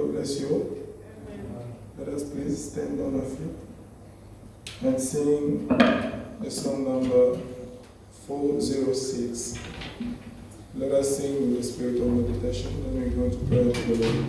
God bless you. Let us please stand on our feet and sing the song number 406. Let us sing with the spirit of meditation, and we're going to pray to the Lord.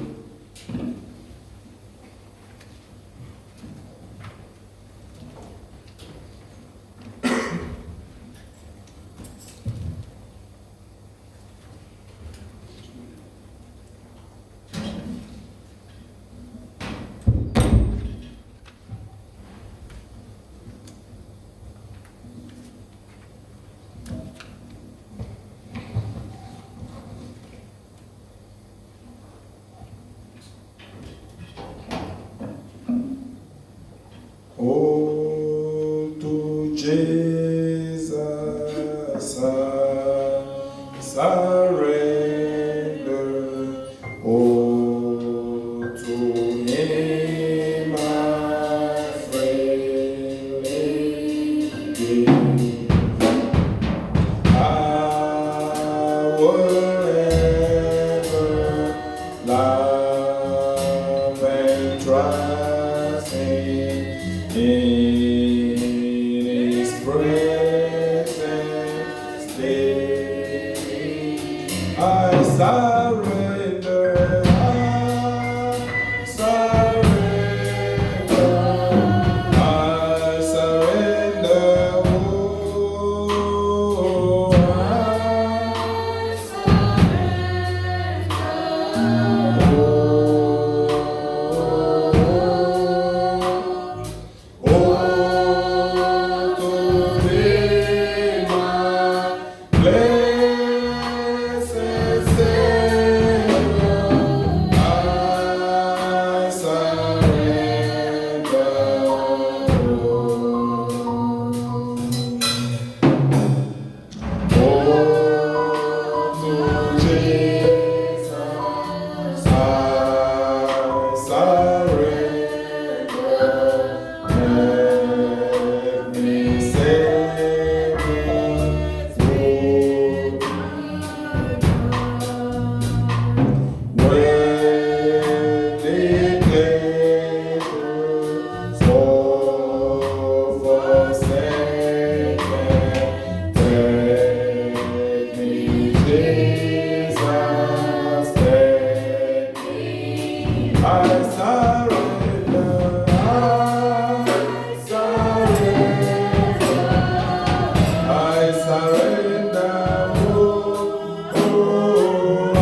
Oh, to Jesus I surrender. Oh, to Him I freely give. I will ever love and trust Him in His presence stay. I surrender, I surrender, I surrender, oh, I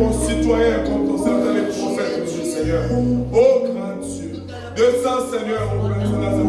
concitoyens comme ton Seigneur, les prophètes, Seigneur. Oh grand Dieu, descends Seigneur, au Père Céleste,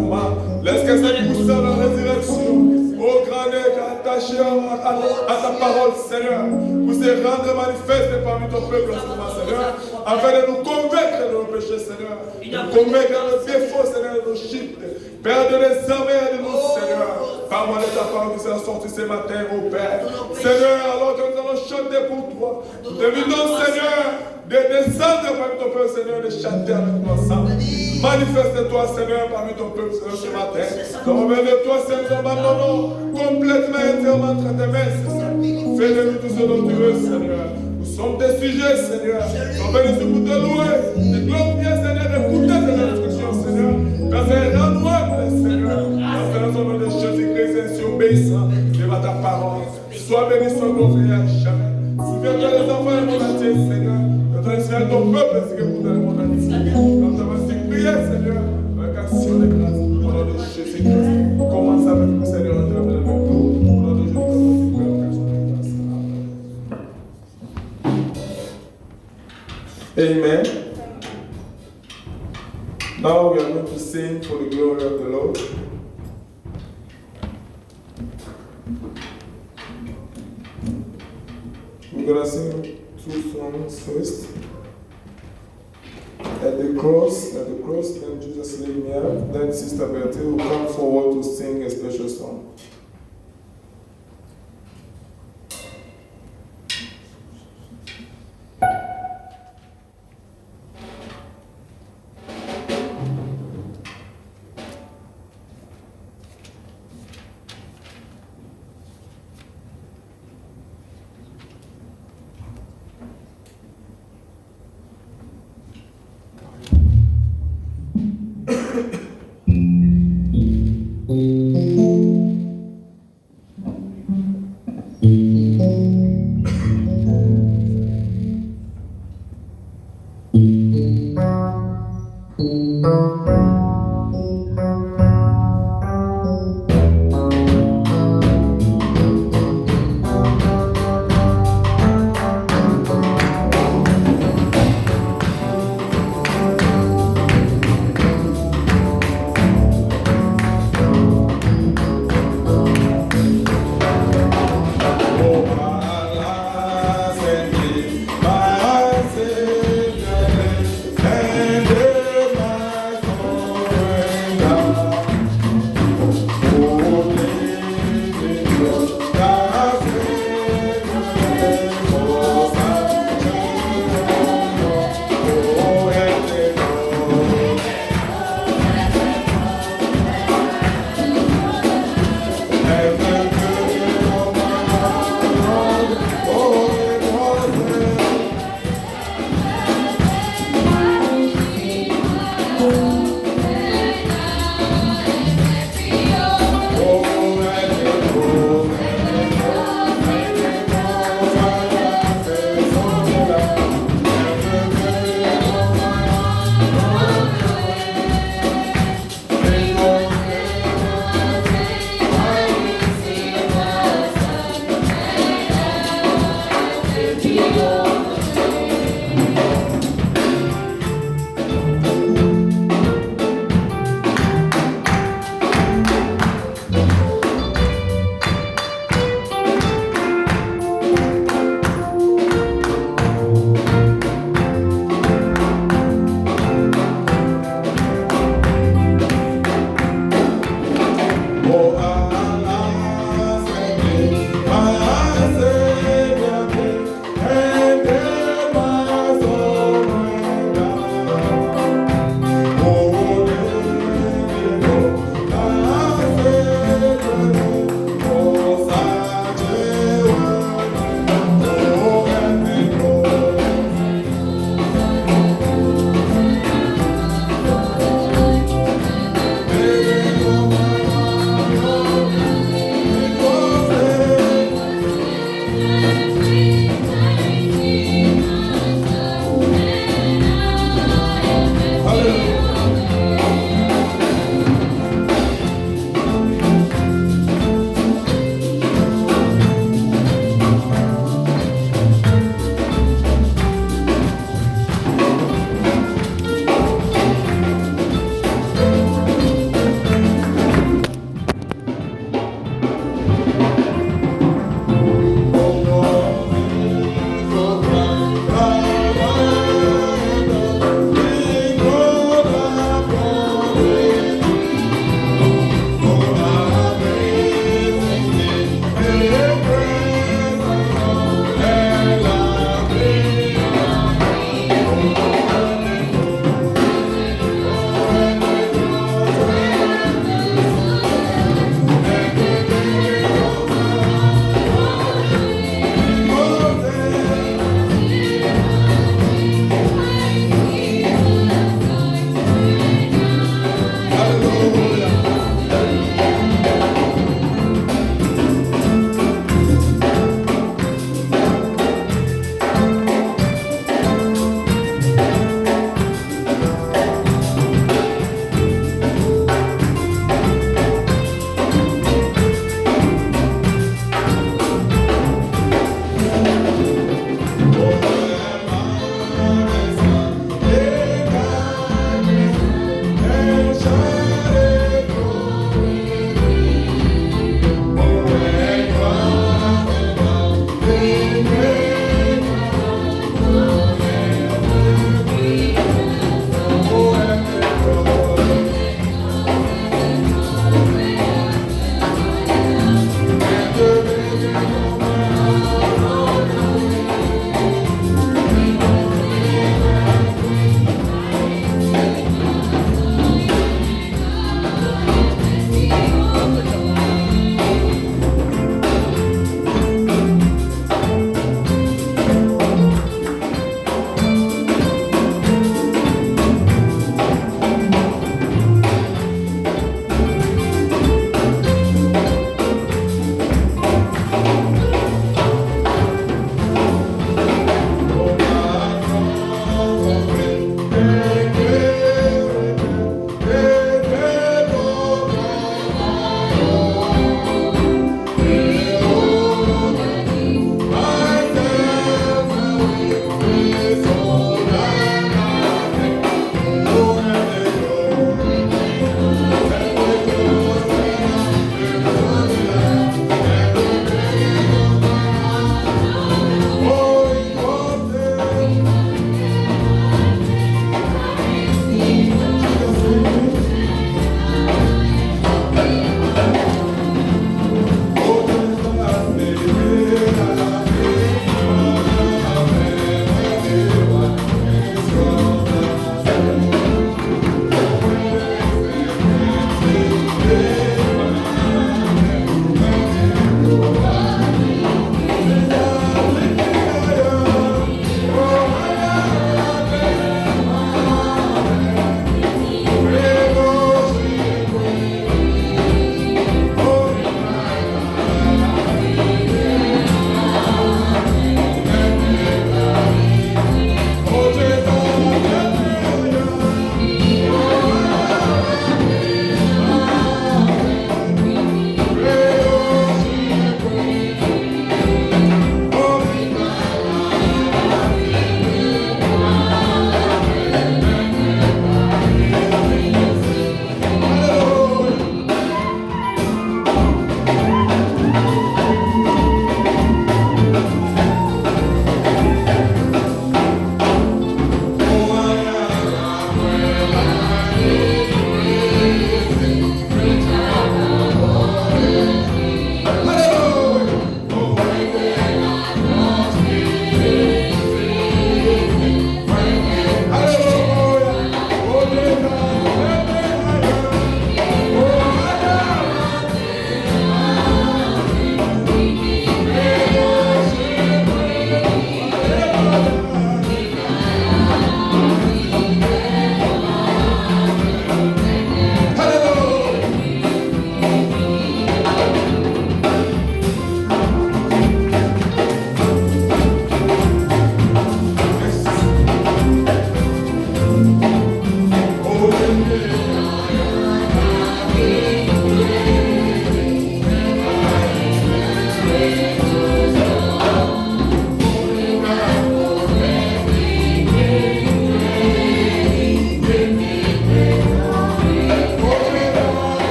laisse que cette pousse dans la résurrection. Oh grand Dieu, attaché à ta parole, Seigneur, pour se rendre manifeste parmi ton peuple en ce moment, Seigneur, afin de nous convaincre de nos péchés, Seigneur, de nous convaincre de nos défauts, Seigneur, de nos chutes. Père de les armées de nous, Seigneur, par moi de ta parole qui s'est sortie ce matin, oh Père. Seigneur, alors que nous allons chanter pour toi, nous t'invitons, Seigneur, de descendre parmi ton peuple, Seigneur, de chanter avec nous ensemble. Manifeste-toi, Seigneur, parmi ton peuple, Seigneur, ce matin. Nous revenons de toi, Seigneur, nous abandonnons complètement et entièrement entre tes mains, Seigneur. Fais de nous tout ce dont tu veux, Seigneur. Nous sommes des sujets, Seigneur. Nous sommes venus pour te louer, te glorifier, Seigneur, d'écouter tes instructions, Seigneur. Parce que rends-nous humbles, Seigneur. Parce que nous sommes des Jésus-Christ ainsi obéissants devant ta parole. Sois béni, sois glorifié à jamais. Souviens-toi des enfants du monde entier, Seigneur. Ton Seigneur, ton peuple, ainsi que pour dans le monde entier. Comme tu vas ainsi prier, Seigneur, avec action de grâce, au nom de Jésus-Christ. Commence avec nous, Seigneur, en termes avec nous. Au nom de Jésus-Christ, avec action de grâce. Amen. Now we are going to sing for the glory of the Lord. We're going to sing 2 songs first. At the cross, then Jesus laid me out. Then Sister Bertie will come forward to sing a special song.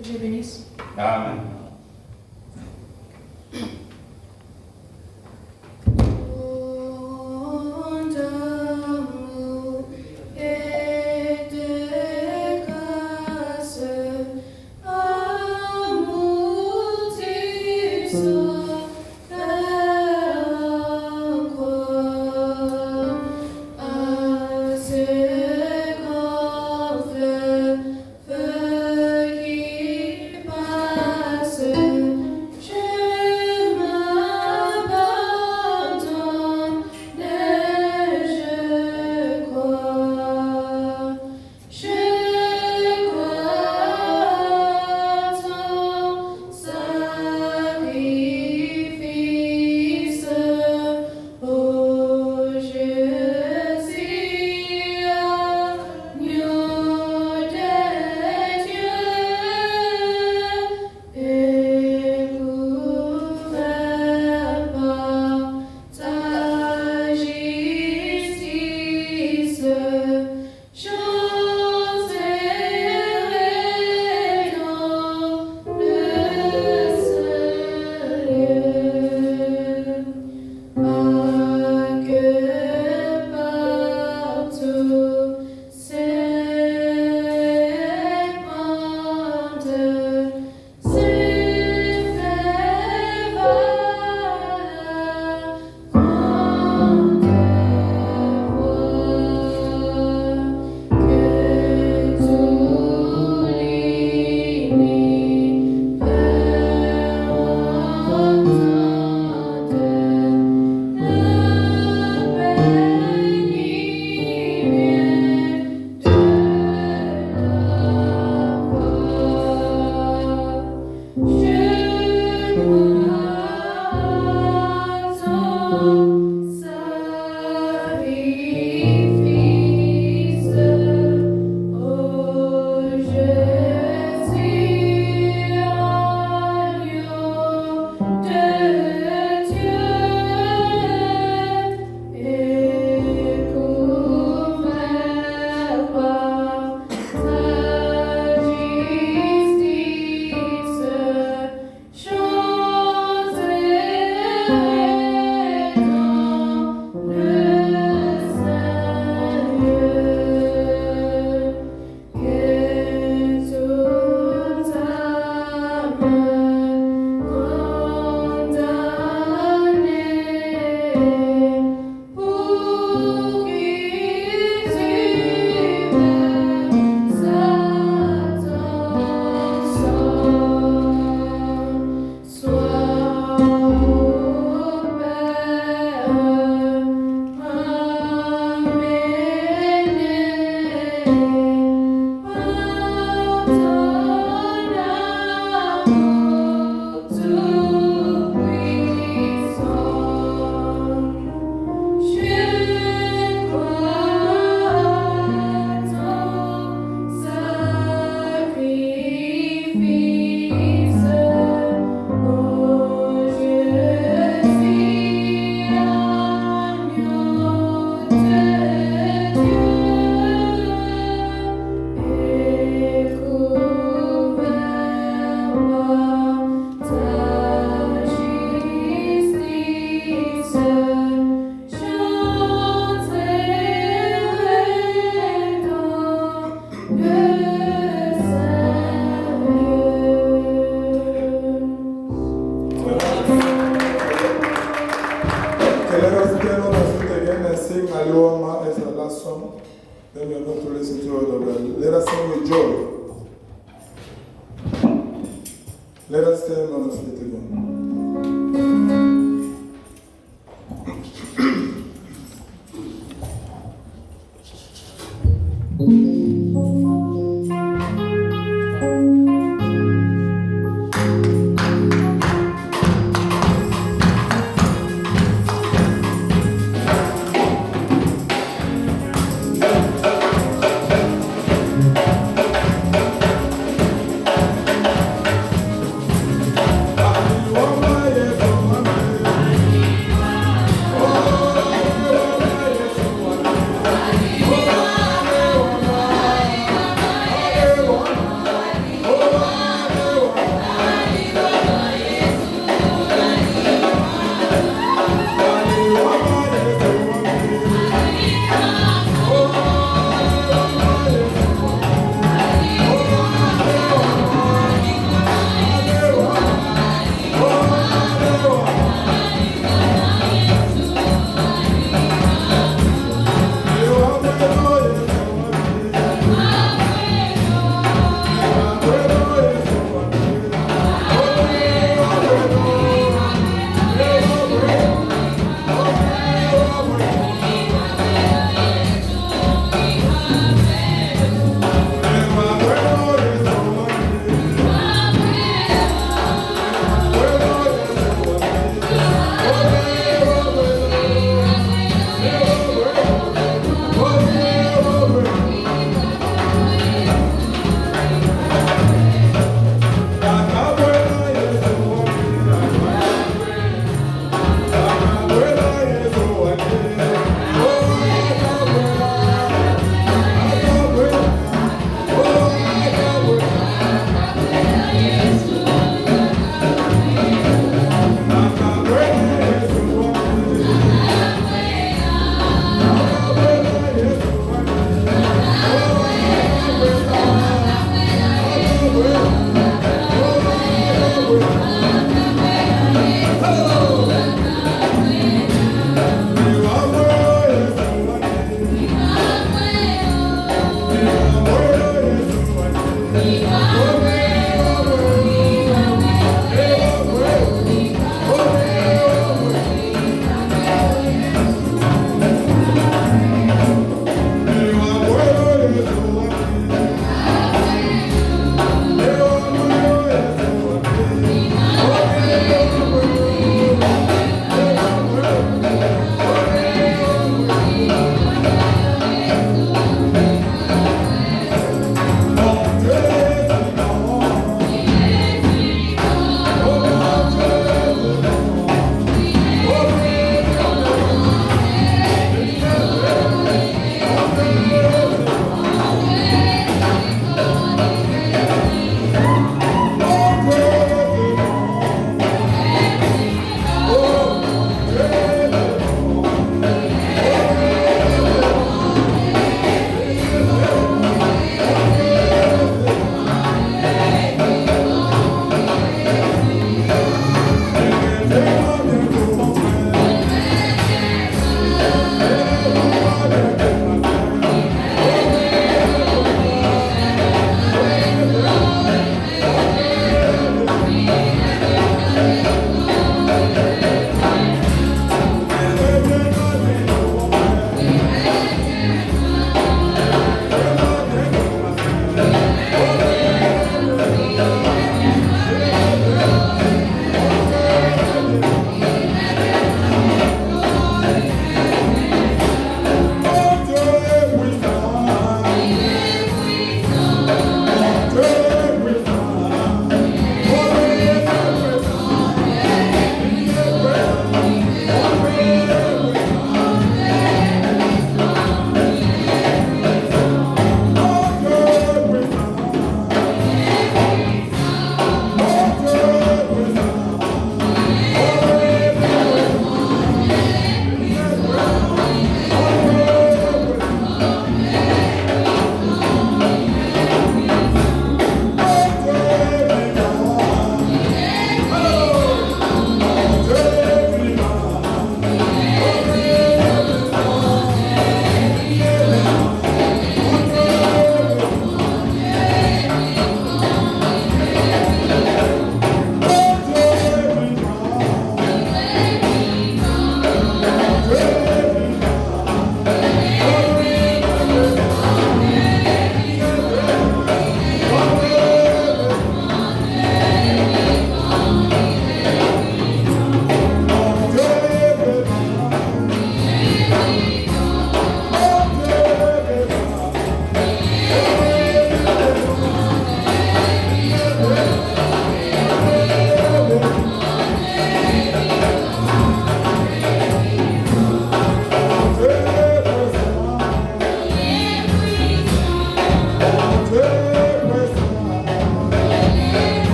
Que Dieu bénisse. Amen. Then we are going to listen to other God. Let us sing with joy. Let us stand on our feet again.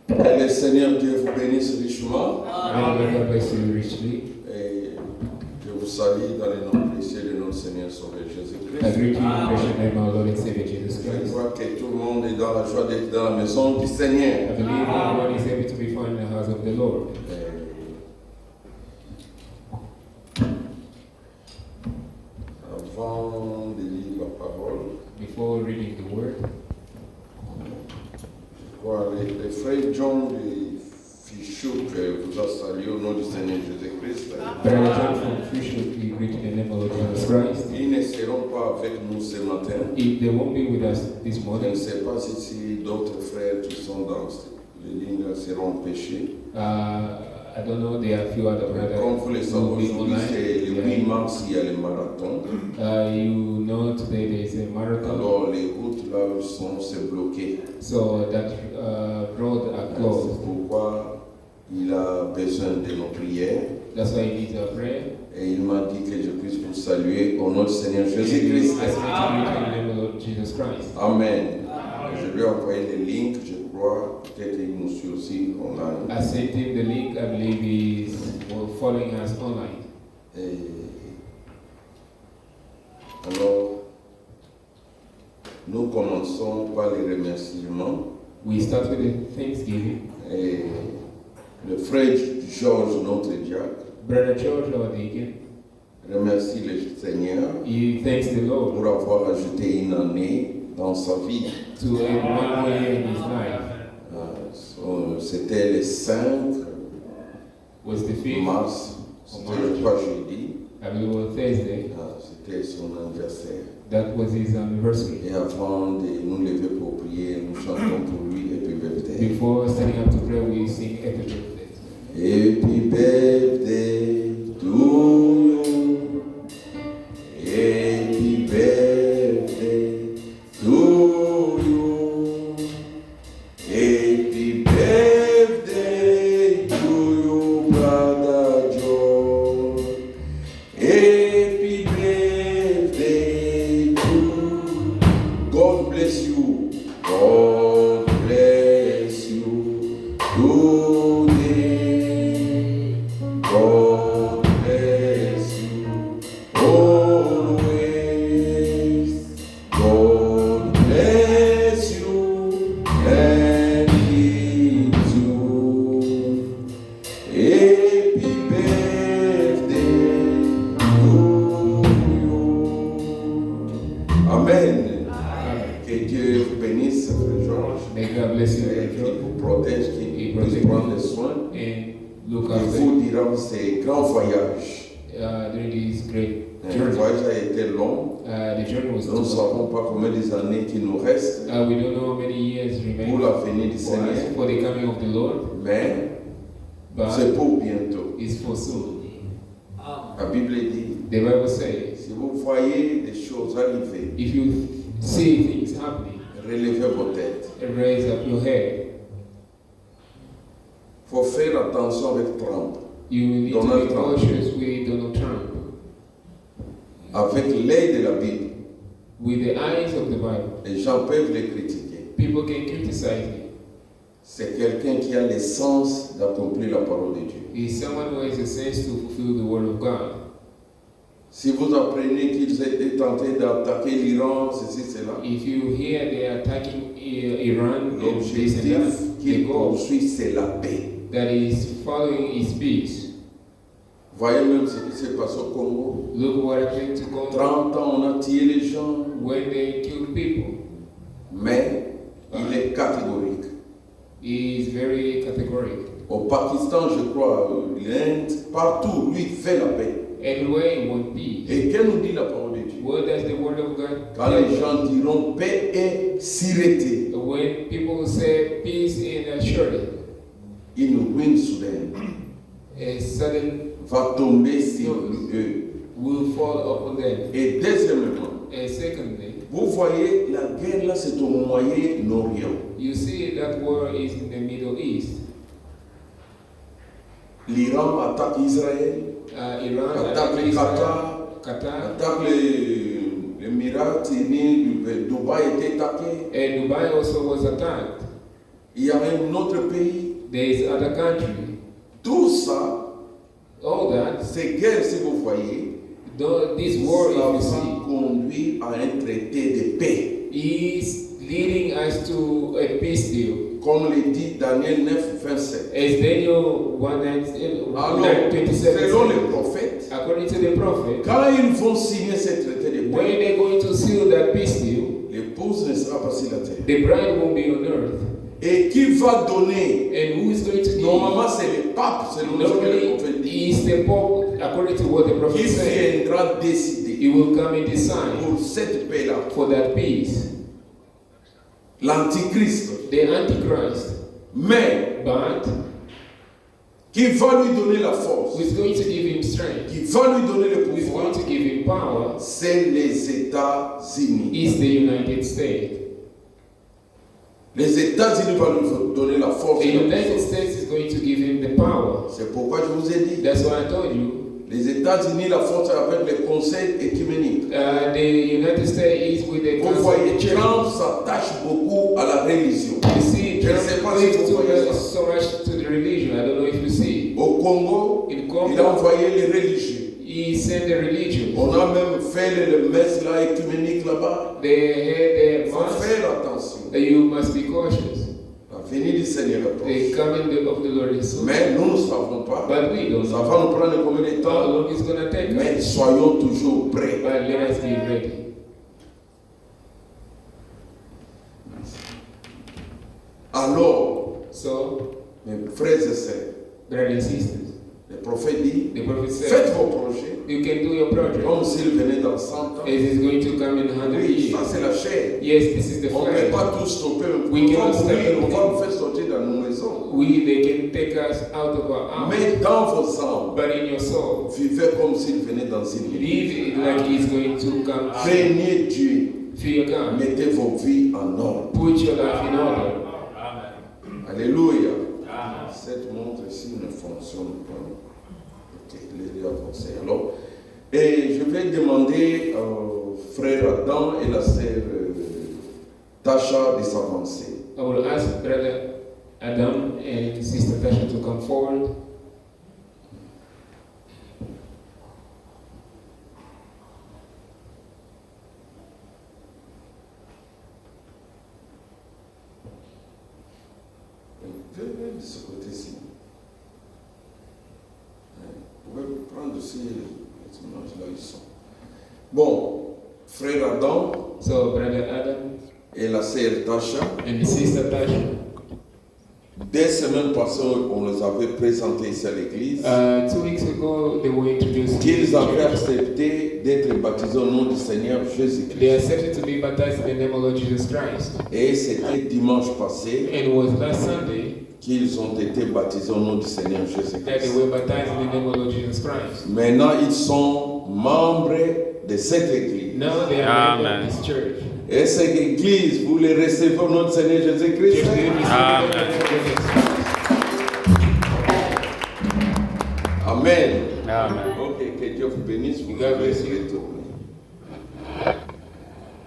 Que le Seigneur Dieu vous bénisse richement. God bless you richly. Et je vous salue dans le nom précieux de notre Seigneur Sauveur I Jésus-Christ. greet you in the precious name of our Lord and Savior Jesus Je Christ. crois que tout le monde est dans la joie d'être dans la maison du Seigneur. I believe everyone is able to be found in the house of the Lord. Avant de lire la parole, Before reading the word, je crois que le frère John de Fichuk vous a salué au nom du Seigneur Jésus-Christ. Brother John from Fishhook, we greet in the name of Lord Jesus Christ. Ils ne seront pas avec nous ce matin. If they won't be with us this Je ne morning, sais pas si d'autres frères qui sont dans les lignes seront empêchés. I don't know, there are a few other brothers Comme vous le who savez, will be aujourd'hui, c'est le 8 online. mars, il y a le marathon. You know, today there is a marathon, Alors, les routes là c'est bloqué. so that roads are C'est closed. pourquoi il a besoin de nos prières. That's why he needs our prayer. Et il m'a dit que je puisse vous saluer au nom du Seigneur He Jésus-Christ. asked me to greet in the name of Lord Jesus Christ. Amen. Je lui ai envoyé le link, je crois. crois, peut-être il nous suit aussi online. I sent him the link. I believe he's following us online. Et alors, nous commençons par les remerciements. We start with the Thanksgiving. Et le frère Georges, notre diacre, Brother George, our deacon, remercie le Seigneur he thanks the Lord pour avoir ajouté une année dans sa vie. to add one more year in his life. C'était le 5 Was the 5th, mars, c'était pas jeudi, I believe, on Thursday. c'était son anniversaire. That was his anniversary. Et avant de nous lever pour prier, nous chantons pour lui Happy Birthday. Before standing up to pray, we sing Happy Birthday. Happy birthday to you. Happy birthday to you. Happy birthday to you, Brother George. Happy birthday to you. God bless you. God bless you today. God bless you always. God bless you and keep you. Happy birthday to you. Amen. Que Dieu vous bénisse, frère Georges. May God bless you, Et Brother qu'il George, vous protège, qu'il puisse prendre soin. and look Il after vous dira ces grands voyages. during this great Le journey. voyage a été long. The journey was Nous ne too long. savons pas combien des années qu'il nous reste We don't know how many years pour remain la venue du for us, Seigneur, for the coming of the Lord, mais but c'est pour bientôt. it's for soon. La Bible dit, The Bible says, si vous voyez des choses arriver, if you see things happening, relevez vos têtes. raise up your head. Il faut faire attention avec Trump. You need Donald to be Trump. cautious with Donald Trump. Avec l'œil de la Bible, With the eyes of the Bible, les gens peuvent les critiquer. people can criticize him. C'est quelqu'un qui a l'essence d'accomplir la parole de Dieu. He's someone who has a sense to fulfill the word of God. Si vous apprenez qu'ils étaient tentés d'attaquer l'Iran, ceci, cela, If you hear they are attacking Iran and this and l'objectif that, the qu'ils goal poursuivent, c'est la paix. that is following is peace. Voyez même ce qui s'est passé au Congo. Look what happened to Congo 30 ans, on a tué les gens, when they killed people. mais il est catégorique. He is very categorical. Au Pakistan, je crois, l'Inde, partout, lui fait la paix. Everywhere he wants peace. Et qu'elle nous dit la parole de Dieu? What does the word of God Quand les gens diront paix et sûreté, When people say peace and assurance, une ruine soudaine a sudden va tomber sur eux. will fall upon them. Et deuxièmement, And secondly, vous voyez, la guerre là, c'est au Moyen-Orient. you see that war is in the Middle East. L'Iran attaque Israël, Iran, attaque le Qatar, Qatar, attaque les Émirats Unis, Dubaï était attaqué. and Dubai also was attacked. Il y a un autre pays. There is other country. Tout ça, All that, ces guerres, si vous voyez, though this war, ça if you va see, conduire à un traité de paix. is leading us to a peace deal. Comme le dit Daniel 9, 27. As Daniel 1:27 Alors, selon les prophètes, according to the prophet, quand ils vont signer ce traité de when paix, they're going to seal that peace deal, l'épouse ne sera pas sur la terre. the bride won't be on earth. Et qui va donner? And who is going to give? Normalement, c'est le pape, selon ce que le prophète dit, Normally, is the Pope, according to what the prophet qui said. viendra décider He will come and decide pour cette paix-là. for that peace. L'Antichrist. The Antichrist. Mais, But qui va lui donner la force, who is going to give him strength, qui va lui donner le who is pouvoir, going to give him power, c'est les États-Unis. is the United States. Les États-Unis vont lui donner la force. The et la United puissance. States is going to give him the power. C'est pourquoi je vous ai dit, That's why I told you, Les États-Unis la font avec les conseils écuméniques. The United States is with the Vous Council voyez, of Church. Trump s'attache beaucoup à la religion. You see, Je ne Trump sais pas clings si vous voyez ça. so much to the religion. I don't know if you see. Au Congo, In il a Congo, envoyé les religieux. he sent the religion. On a même fait le messe là, écuménique là-bas. They had Il the faut mass. faire attention. You must be cautious. La venue du Seigneur est The proche. coming of the Lord is soon. Mais nous ne savons pas. But we don't Ça know va nous prendre combien de how temps. long it's going to take Mais us. soyons toujours prêts. But let us be ready. Alors, So, mes frères et sœurs, brothers and sisters, le prophète dit, the prophet said, faites vos projets you can do your project comme s'il venait dans 100 ans. as it's going to come in 100 Oui, ça years. c'est la chair. Yes, this is the On ne peut flesh. pas tous stopper. We On va cannot stop mourir, on va everything. nous faire sortir dans nos maisons. They can take us out of our house. Mais dans vos âmes, But in your soul, vivez comme s'il venait dans une ville. live it like he's going to come. Craignez Dieu. Fear God. Mettez vos vies en ordre. Put your life in order. Alléluia. Cette montre ici ne fonctionne pas. Ok, les avancer. Alors, et je vais demander au frère Adam et la sœur Tasha de s'avancer. I will ask Brother Adam and Sister Tasha to come forward. Venez de ce côté-ci. Vous pouvez prendre aussi les images là, ils sont. Bon, frère Adam So, Brother Adam et la sœur Tasha, and Sister Tasha, des semaines passées, on les avait présentés ici à l'église, 2 weeks ago, they were introduced to qu'ils the avaient church. accepté d'être baptisés au nom du Seigneur They Jésus-Christ. accepted to be baptized in the name of Lord Jesus Christ. Et c'était dimanche passé And it was last Sunday qu'ils ont été baptisés au nom du Seigneur that they Jésus-Christ. were baptized in the name of Lord Jesus Christ. Maintenant, ils sont membres de cette église. Now they are members of this church. Et cette église, vous les recevez au nom du Seigneur Jésus-Christ. If they receive Amen. the name of Jesus Christ. Amen. Amen. Ok, que Dieu vous bénisse, vous God pouvez bless you. retourner.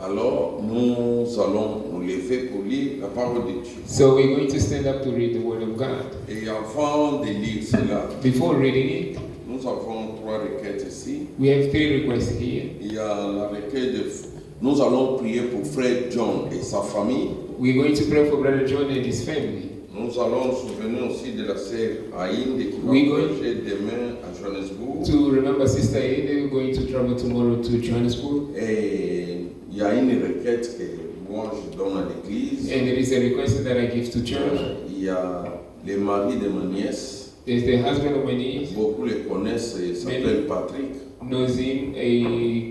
Alors, nous allons nous lever pour lire la parole de Dieu. So we're going to stand up to read the Word of God. Et avant de lire cela, Before reading it, nous avons 3 requêtes ici. we have 3 requests here. Il y a la requête de... Nous allons prier pour frère John et sa famille. We're going to pray for Brother John and his family. Nous allons nous souvenir aussi de la sœur Aïnd qui va We going- voyager demain à Johannesburg. To remember Sister Aide, we're going to travel tomorrow to Johannesburg. Et il y a une requête que moi je donne à l'église. And there is a request that I give to church. Il y a le mari de ma nièce. There's the husband of my niece, Beaucoup le connaissent, il s'appelle Patrick. knows him,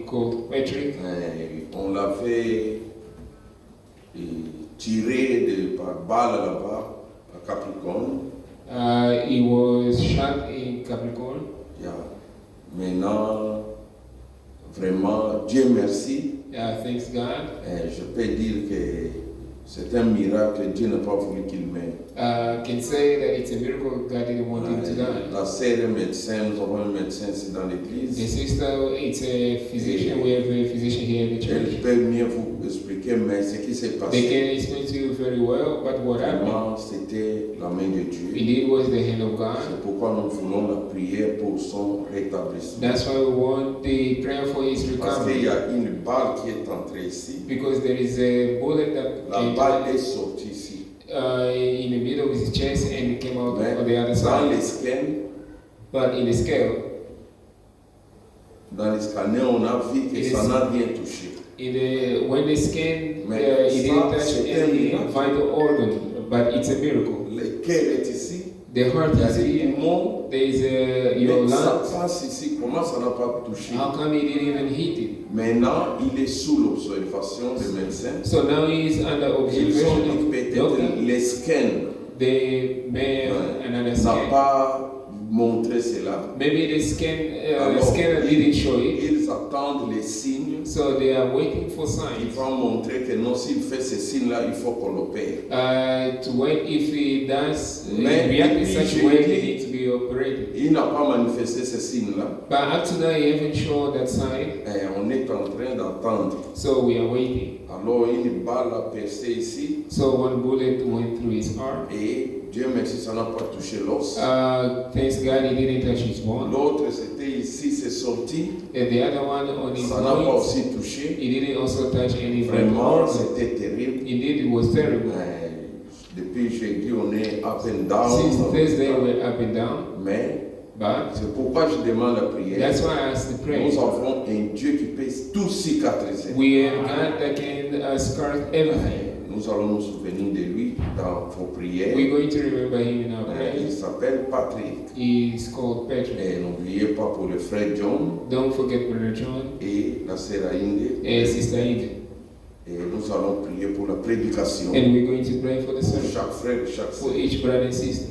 called Patrick. On l'avait tiré par balle là-bas à Capricorne. He was shot in Capricorn. Yeah. Maintenant, vraiment, Dieu merci. Thanks God. Je peux dire que c'est un miracle. Dieu n'a pas voulu qu'il meure. Can say that it's a miracle God didn't want him to die. La sœur est médecin, nous avons un médecin ici dans The l'église. sister, it's a physician. We have a physician here in the Elle church. peut mieux vous expliquer, mais ce qui s'est They passé, can explain to you very well, but what happened, vraiment, c'était la main de Dieu. indeed, was the hand of God. C'est pourquoi nous voulons la prière pour son rétablissement. That's why we want the prayer for his Parce qu'il recovery. y a une balle qui est entrée ici. Because there is a bullet that La came balle est sortie ici. in the middle of his chest and it came out Mais on the other dans les side. scans, But in the scale, dans les scanners, on a vu que ça n'a rien touché. when they scanned, Mais it ça, didn't touch c'est un any miracle. vital organ, but it's a miracle. Le cœur est ici. The heart Il y a is des here. poumons. There is your Mais ça lungs. passe ici. Comment ça n'a pas touché? How come he didn't even hit it? Maintenant, il est sous l'observation des médecins. So now he's under Ils ont observation dit of peut-être doctor. les scans They may have another n'a scan. pas montrer cela. Maybe the Alors, scanner didn't show it, ils attendent les signes so they are waiting for qui signs vont montrer que non, s'il fait ces signes-là, il faut qu'on l'opère. to wait if he does Mais react in depuis such a way, they jeudi, need to be operated. Il n'a pas manifesté ces signes-là. But up to now, he haven't shown that sign, Et on est en train d'attendre. so we are waiting. Alors, une balle a percé ici. So one bullet went through his arm. Et Dieu merci, ça n'a pas touché l'os. Thanks God he didn't touch his bone. L'autre, c'était ici, c'est sorti. And the other one on his Ça n'a pas loins, aussi touché. he didn't also touch any Vraiment, organ. c'était terrible. Indeed, it was terrible. Depuis jeudi, on est up and down. Since Thursday, we're up and down. Mais But c'est pourquoi je demande la prière. that's why I asked to pray. Nous avons un Dieu qui peut tout cicatriser. We have God that can scar everything. Nous allons nous souvenir de lui dans vos prières. We're going to remember him in our Il prayers. s'appelle Patrick. He is called Patrick. Et n'oubliez pas pour le frère John Don't forget Brother John et la sœur Aïnde. and Sister Ida. Et nous allons prier pour la prédication. And we're going to pray for the Pour sermon, chaque frère et chaque for sœur. each brother and sister.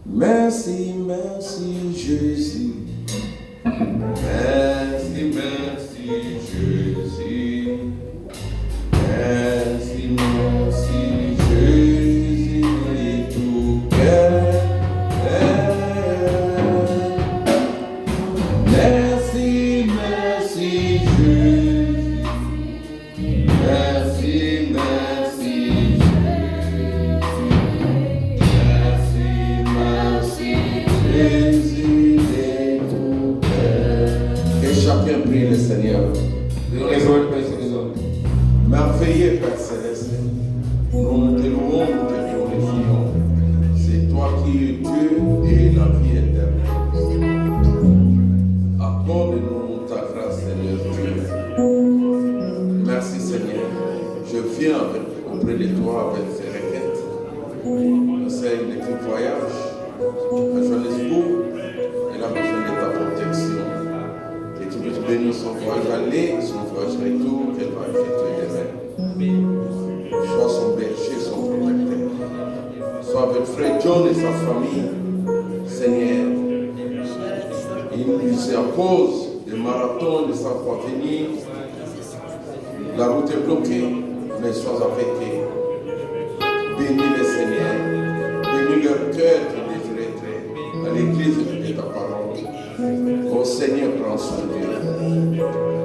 Merci, merci Jésus. Merci, merci Jésus. Merci, merci Jésus de tout cœur. Merci, merci Jésus. Merci, merci Jésus de tout cœur. Que chacun prie le Seigneur. Everyone praise to the Lord. Merveilleux Père Céleste, nous te louons, nous te glorifions. C'est toi qui es Dieu et la vie éternelle. Accorde-nous ta grâce, Seigneur Dieu. Merci Seigneur. Je viens auprès de toi avec ces requêtes. C'est une équipe voyage à Johannesburg. Elle a besoin de ta protection. Que tu puisses bénir son voyage aller, son voyage retour, qu'elle va effectuer demain. Sois son berger, son protecteur. Sois avec frère John et sa famille, Seigneur. C'est à cause des marathons de sa venir. La route est bloquée, mais sois avec eux. Bénis les Seigneur. Bénis leur cœur qui désire être à l'église de ta parole. Oh Seigneur, prends soin d'eux.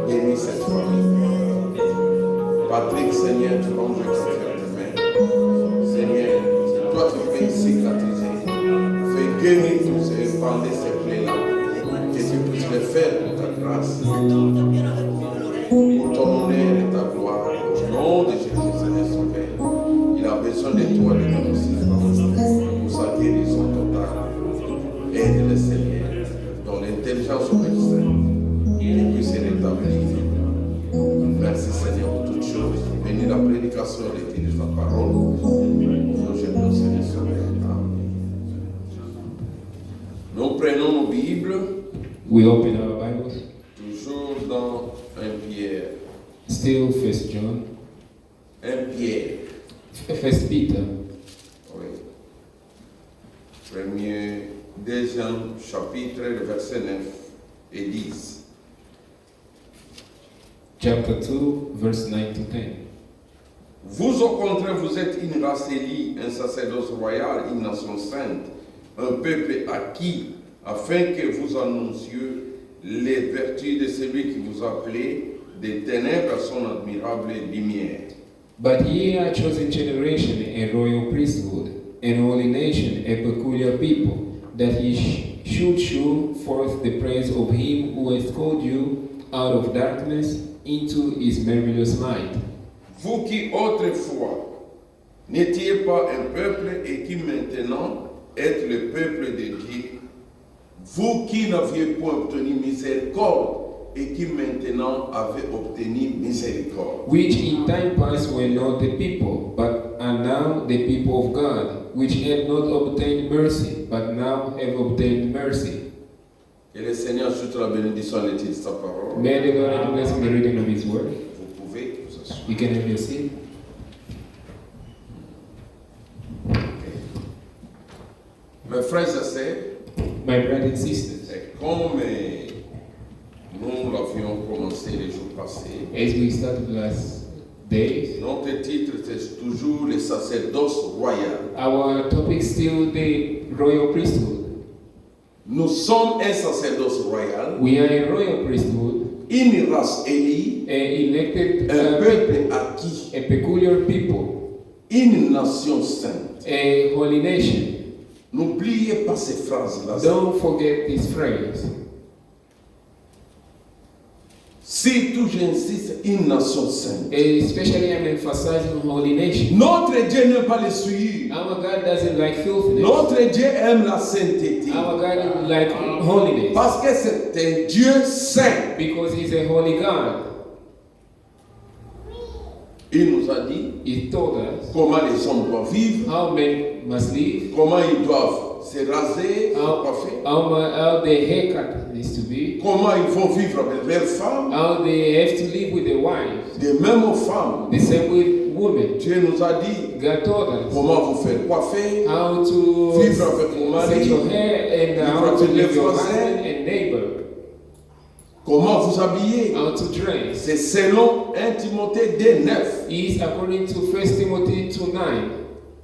Bénis cette famille. Patrick, Seigneur, tu vas ouvrir ta cœur demain. Seigneur, c'est toi qui peux cicatriser. Fais guérir tous ces bandés, ces plaies-là. Que tu puisses les faire pour ta grâce. Pour ton honneur et ta gloire. Au nom de Jésus, Seigneur Sauveur. Il a besoin de toi, de ton assistance. Pour sa guérison totale. Aide le Seigneur. Dans l'intelligence obéissante. Qu'il puisse se rétablir. Merci Seigneur pour toutes choses. Bénis la prédication et l'étude de ta parole. Au nom de Jésus, Seigneur Sauveur. Amen. Nous prenons nos Bibles. We open our Bibles. Toujours dans 1 Pierre. Still 1 John. 1 Pierre. 1 Peter. Oui. Deuxième chapitre, le verset 9 et 10. Chapter 2, verse 9 to 10. Vous, au contraire, vous êtes une race élie, un sacerdoce royal, une nation sainte, un peuple acquis, afin que vous annonciez les vertus de celui qui vous a appelé des ténèbres à son admirable lumière. But ye are a chosen generation, a royal priesthood, an holy nation, a peculiar people, that ye should show forth the praise of him who has called you out of darkness into his marvelous light. Vous qui autrefois n'étiez pas un peuple et qui maintenant êtes le peuple de Dieu, vous qui n'aviez point obtenu miséricorde et qui maintenant avez obtenu miséricorde. Which in time past were not the people, but are now the people of God, which had not obtained mercy, but now have obtained mercy. Que le Seigneur ajoute la bénédiction à l'étude de sa parole. May the Lord add blessing the reading of his word. Vous pouvez vous asseoir. You can have your seat. Mes frères et sœurs, My brothers and sisters, comme nous l'avions commencé les jours passés, as we started last days, notre titre c'est toujours le sacerdoce royal. our topic still the royal priesthood. Nous sommes un sacerdoce royal, We are a royal priesthood, une race élue, an elected un people, peuple acquis, a peculiar people, une nation sainte. a holy nation. N'oubliez pas ces phrases-là. Don't forget this phrase. Surtout, j'insiste, une nation sainte. Especially I'm emphasizing holy nation. Notre Dieu n'aime pas les souillures. Our God doesn't like filthiness. Notre Dieu aime la sainteté. Our God doesn't like holiness. Parce que c'est un Dieu saint. Because He's a holy God. Il nous a dit He told us comment les hommes doivent vivre, how men must live, comment ils doivent se raser, se coiffer, how their haircut needs to be, comment ils vont vivre avec leurs femmes, how they have to live with their wives. de même aux femmes. The same with women. Dieu nous a dit God told us comment vous faire coiffer, how to vivre avec vos set your maris, hair and vivre how to avec les live your voisins, husband and neighbor, comment vous habiller. how to dress. C'est selon 1 Timothée 2:9. Is according to 1 Timothy 2:9.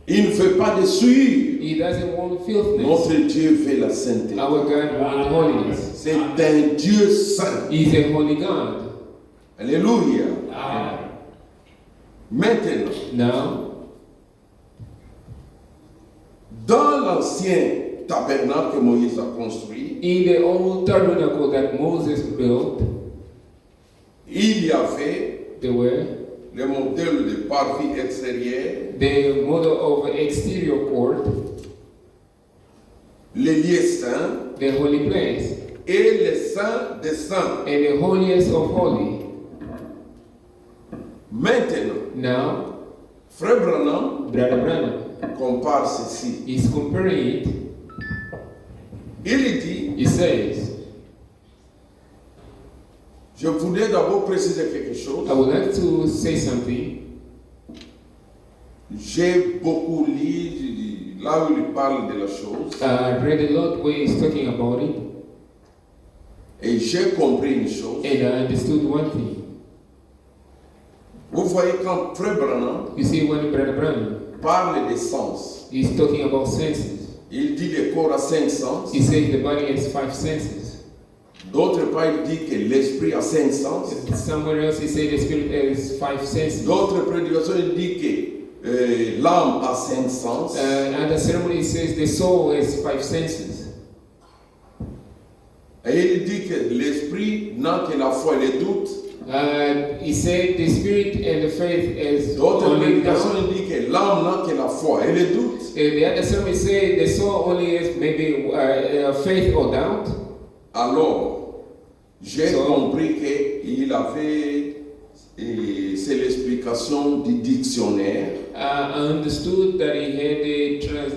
Il ne veut pas de souillure. He doesn't want filthiness. Notre Dieu veut la sainteté. Our God wants holiness. C'est un Dieu saint. He's a holy God. Alléluia. Amen. Maintenant, Now, dans l'ancien tabernacle que Moïse a construit, in the old tabernacle that Moses built, il y avait there were le modèle de parvis extérieur, the model of exterior court, les lieux saints the holy place, et les saints des saints. and the holiest of holy. Maintenant, Now, Frère Branham Brother Branham compare ceci. is comparing it. Il dit, He says, je voudrais d'abord préciser quelque chose. I would like to say something. J'ai beaucoup lu là où il parle de la chose I read a lot where he's talking about it, et j'ai compris une chose. and I understood one thing. Vous voyez, quand Frère Branham You see, when Brother Branham parle des sens, is talking about senses, il dit le corps a 5 sens. he says the body has 5 senses. D'autre part, il dit que l'esprit a 5 sens. Somewhere else, he says the spirit has 5 senses. D'autres prédications, il dit que l'âme a 5 sens. And the ceremony says the soul has 5 senses. Et il dit que l'esprit n'a que la foi et le doute. He said the spirit and the faith is D'autres only prédications, down. il dit que l'âme n'a que la foi et le doute. The other ceremony say the soul only has maybe faith or doubt. Alors, j'ai So- compris qu'il avait, et c'est l'explication du dictionnaire. I understood that he had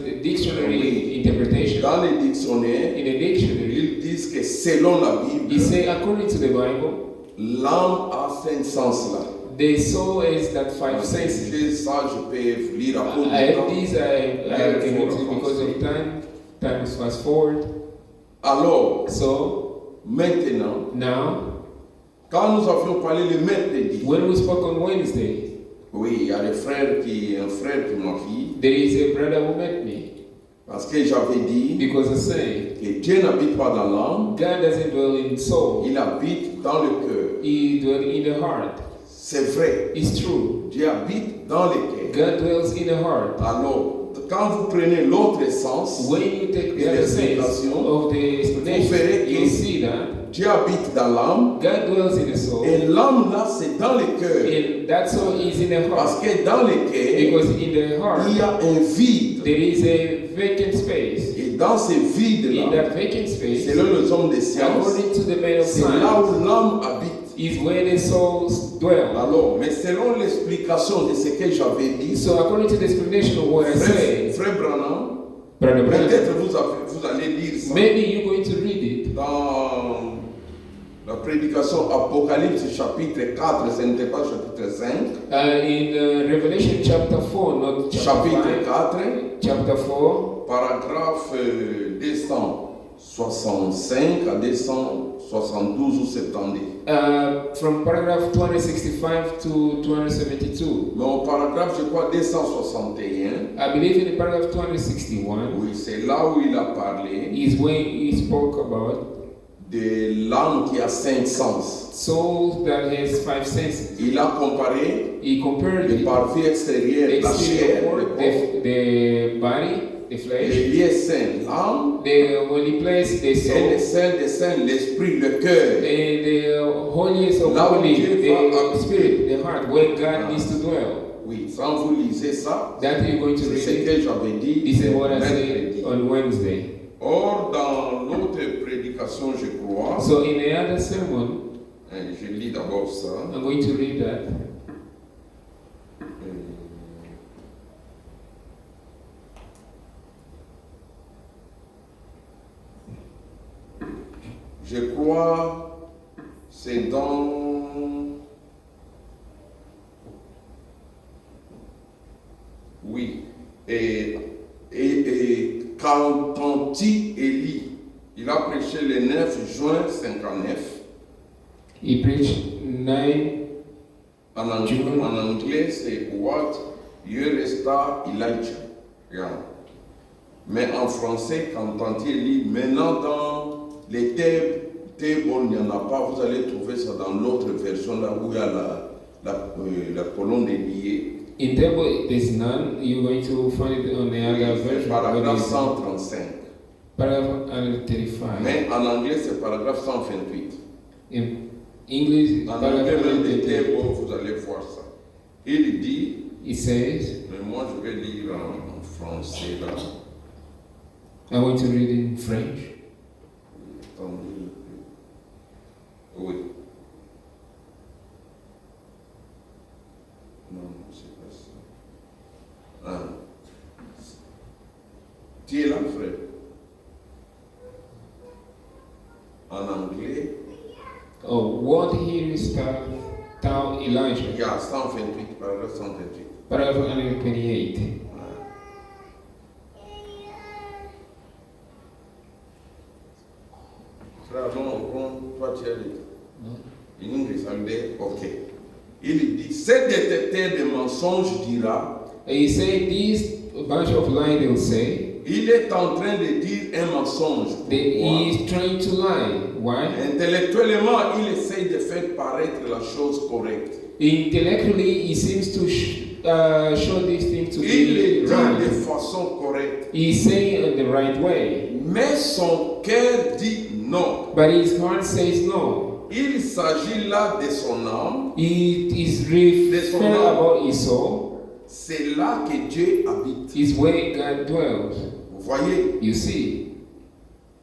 the dictionary interpretation. Dans les dictionnaires, In the dictionary, ils disent que selon la he Bible, say according to the Bible, l'âme a 5 sens là. the soul has that 5 senses. J'ai ça, je peux lire à cause I du have temps. these, I cannot see because of time. Time is fast forward. Alors, So maintenant, now, quand nous avions parlé le mercredi, when we spoke on Wednesday, oui, il y a un frère qui m'a dit, there is a brother who met me parce que j'avais dit because I say que Dieu n'habite pas dans l'âme, God doesn't dwell in soul; il habite dans le cœur. He dwells in the heart. C'est vrai, It's true. Dieu habite dans le cœur. God dwells in the heart. Alors, quand vous prenez l'autre sens, When you take Et the other sense l'explication, of the explanation, vous verrez que- you see that Dieu habite dans l'âme, God dwells in the soul, et l'âme là, c'est dans le cœur. and that soul is in the Parce heart. que dans le cœur, Because in the heart il y a un vide. there is a vacant space. Et dans ce In vide-là, that vacant space, selon les hommes de science, according to the man of c'est là science, où l'âme habite. is where the souls dwell. Alors, mais selon l'explication de ce que j'avais dit, So according to the explanation of what I said, Frère Branham, Brother Branham, peut-être vous allez lire ça maybe you're going to read it dans la prédication Apocalypse chapitre 4, ce n'était pas chapitre 5, in Revelation chapter 4, not chapter chapitre 5, 4, chapter 4, paragraphe 265 à 272 ou 70. From paragraph 265 to 272. Mais au paragraphe, je crois, 261, I believe in the paragraph 261 oui, c'est là où il a parlé is when he spoke about de l'âme qui a 5 sens. soul that has 5 senses. Il a comparé He compared les the parties extérieures, la chair, exterior le world, corps, the body, the flesh, les lieux saints, l'âme, the holy place, the et soul, les saints des saints, l'esprit, le cœur. and the holiest of Là où holy, Dieu va the habiter. spirit, the heart, where God needs to dwell. Oui, quand vous lisez ça, That you're going to c'est read ce it. que j'avais dit This is what I mercredi. said on Wednesday. Or, dans l'autre prédication, je crois, So in the other sermon, je lis d'abord ça. I'm going to read that. Je crois c'est dans oui et quand Tanti Eli il a prêché le 9 juin 59 He preached 9 en anglais c'est What You Resta Elijah. Regarde. Mais en français quand Tanti Eli maintenant dans les Thèbes, bon, il n'y en a pas, vous allez trouver ça dans l'autre version là où il y a la colonne des billets. In table there's none. You're going to find it on the other version. Paragraphe 135. Paragraph 135. Mais en anglais, c'est paragraphe 128. In English, En paragraph anglais, même des 128. bon, vous allez voir ça. Il dit, It says, mais moi je vais lire en français là. I want to read in French. Attendez. Oui. Non, c'est pas ça. Ah. Tu es là, frère? En anglais, Oh, what he restored thou il y Elijah. a 128, paragraphe 128. Paragraph 128. Frère, non, toi tu es in English, ok. Il dit, cet détecteur de mensonges dira, He said, this bunch of lies they'll say, il est en train de dire un mensonge. that he Pourquoi? is trying to lie. Why? Intellectuellement, il essaye de faire paraître la chose correcte. Intellectually, he seems to show these things to Il le be dit de right. façon correcte. He's saying it the right way, Mais son cœur dit non. but his heart says no. Il s'agit là de son âme. It is referring about his soul. C'est là que Dieu habite. Is where God dwells. Vous voyez? You see,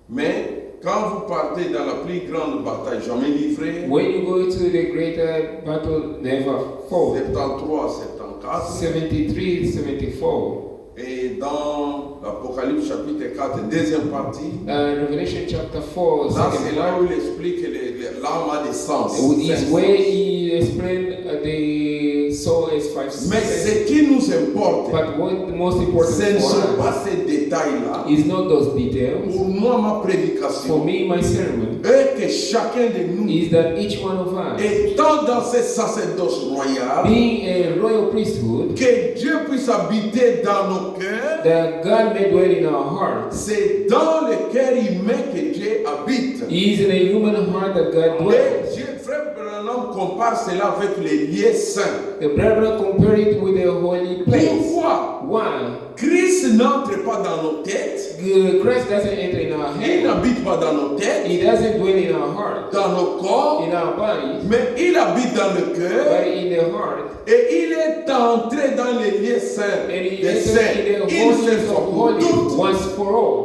Mais quand vous partez dans la plus grande bataille jamais livrée, when you go to the greater battle, never fought. 73, 74, 73, 74. et dans l'Apocalypse chapitre 4, deuxième partie, Revelation chapter 4, là second c'est là part. où il explique que l'âme a des sens. Is where he explained the soul as 5 Mais senses. ce qui nous importe, But what the most important ce ne sont for us pas ces détails-là. is not those details. Pour moi, ma For prédication me, my sermon est que chacun de nous, is that each one of us, étant dans ce sacerdoce royal, being a royal priesthood, que Dieu puisse habiter dans nos cœurs. that God may dwell in our hearts. C'est dans le cœur humain que Dieu habite. It is in a human heart that God Et dwells. Dieu, frère Branham, compare cela avec les lieux saints. The brethren compare it with the holy place. Pourquoi? Why? Christ n'entre pas dans nos têtes. Christ doesn't enter in our Il head. n'habite pas dans nos têtes, He doesn't dwell in our heart, dans nos corps, in our bodies, mais il habite dans le cœur but in the heart. et il est entré dans les lieux saints And he des entered saints in the une seule holiest fois of pour holies toutes. once for all.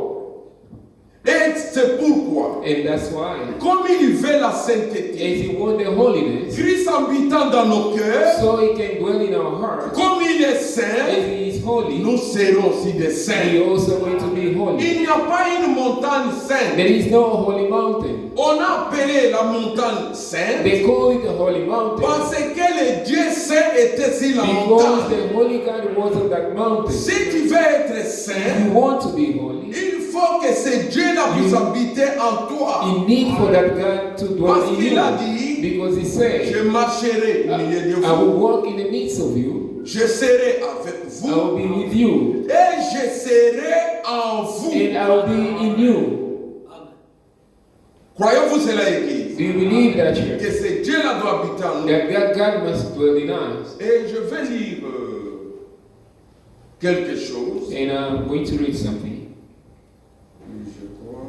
Et Et c'est pourquoi, And that's why, comme il veut la as sainteté, He wants the holiness, Christ habitant dans nos cœurs, so He can dwell in our hearts. comme il est As saint, He is holy, nous serons aussi des we saints. also going to be holy. Il n'y a pas une montagne sainte. There is no holy mountain. On a appelé la montagne sainte They call it the holy mountain parce que le Dieu saint était sur la because montagne. the holy God was on that mountain. Si tu veux être If saint, you want to be holy, il faut que ce Dieu-là puisse habiter en toi. you need for that God to dwell Parce in qu'il a you. dit, Because He said, je marcherai au milieu de I will vous, walk in the midst of you, je serai avec I will vous be with you, et je serai en vous. and I will be in you. Croyez-vous cela, Église? Do you believe that, church? Que ce Dieu-là doit habiter en nous. That God must dwell in us. Et je vais lire quelque chose. And I'm going to read something. Je crois.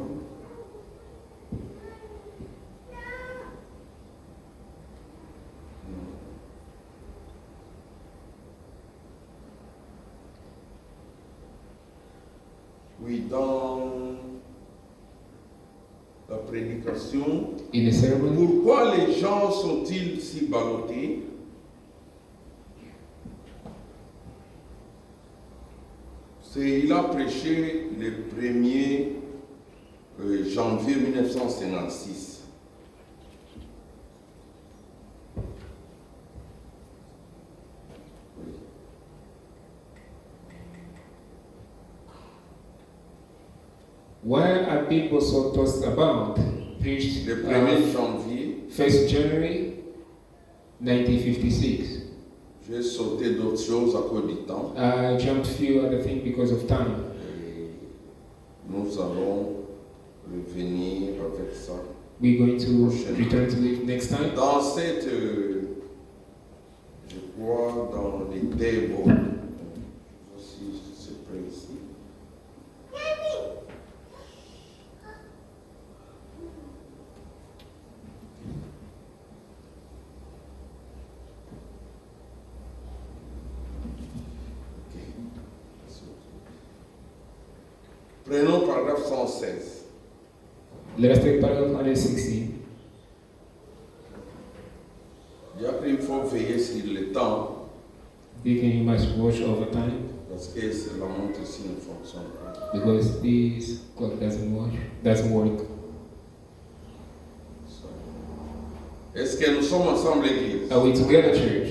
Oui, dans la prédication, In the ceremony, pourquoi les gens sont-ils si ballottés? Il a prêché le 1er janvier 1956. why are people so tossed about? Preached Le 1er janvier, 1st January 1956. j'ai sauté d'autres choses à cause du temps. I jumped few other things because of time. Et nous allons revenir avec ça. We're going to return to it next time. Dans cette, je crois, dans les tables, aussi c'est près ici. Prenons paragraphe 116. Let us take paragraph 116. Il faut veiller sur le temps You must watch over time parce que la montre ici ne fonctionne pas. because this clock doesn't work. Est-ce que nous sommes ensemble, Église? Are we together, church?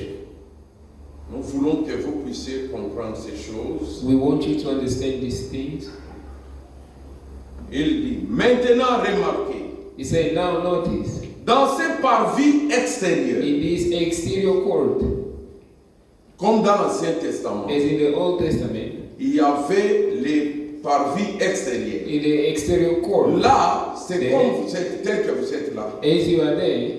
Nous voulons que vous puissiez comprendre ces choses. We want you to understand these things. Il dit, maintenant remarquez, He said, now notice, dans ces parvis extérieurs, in this exterior court, comme dans l'Ancien Testament, as in the Old Testament, il y avait les parvis extérieurs. in the exterior court, Là, c'est comme vous êtes, tel que vous êtes là. as you are there,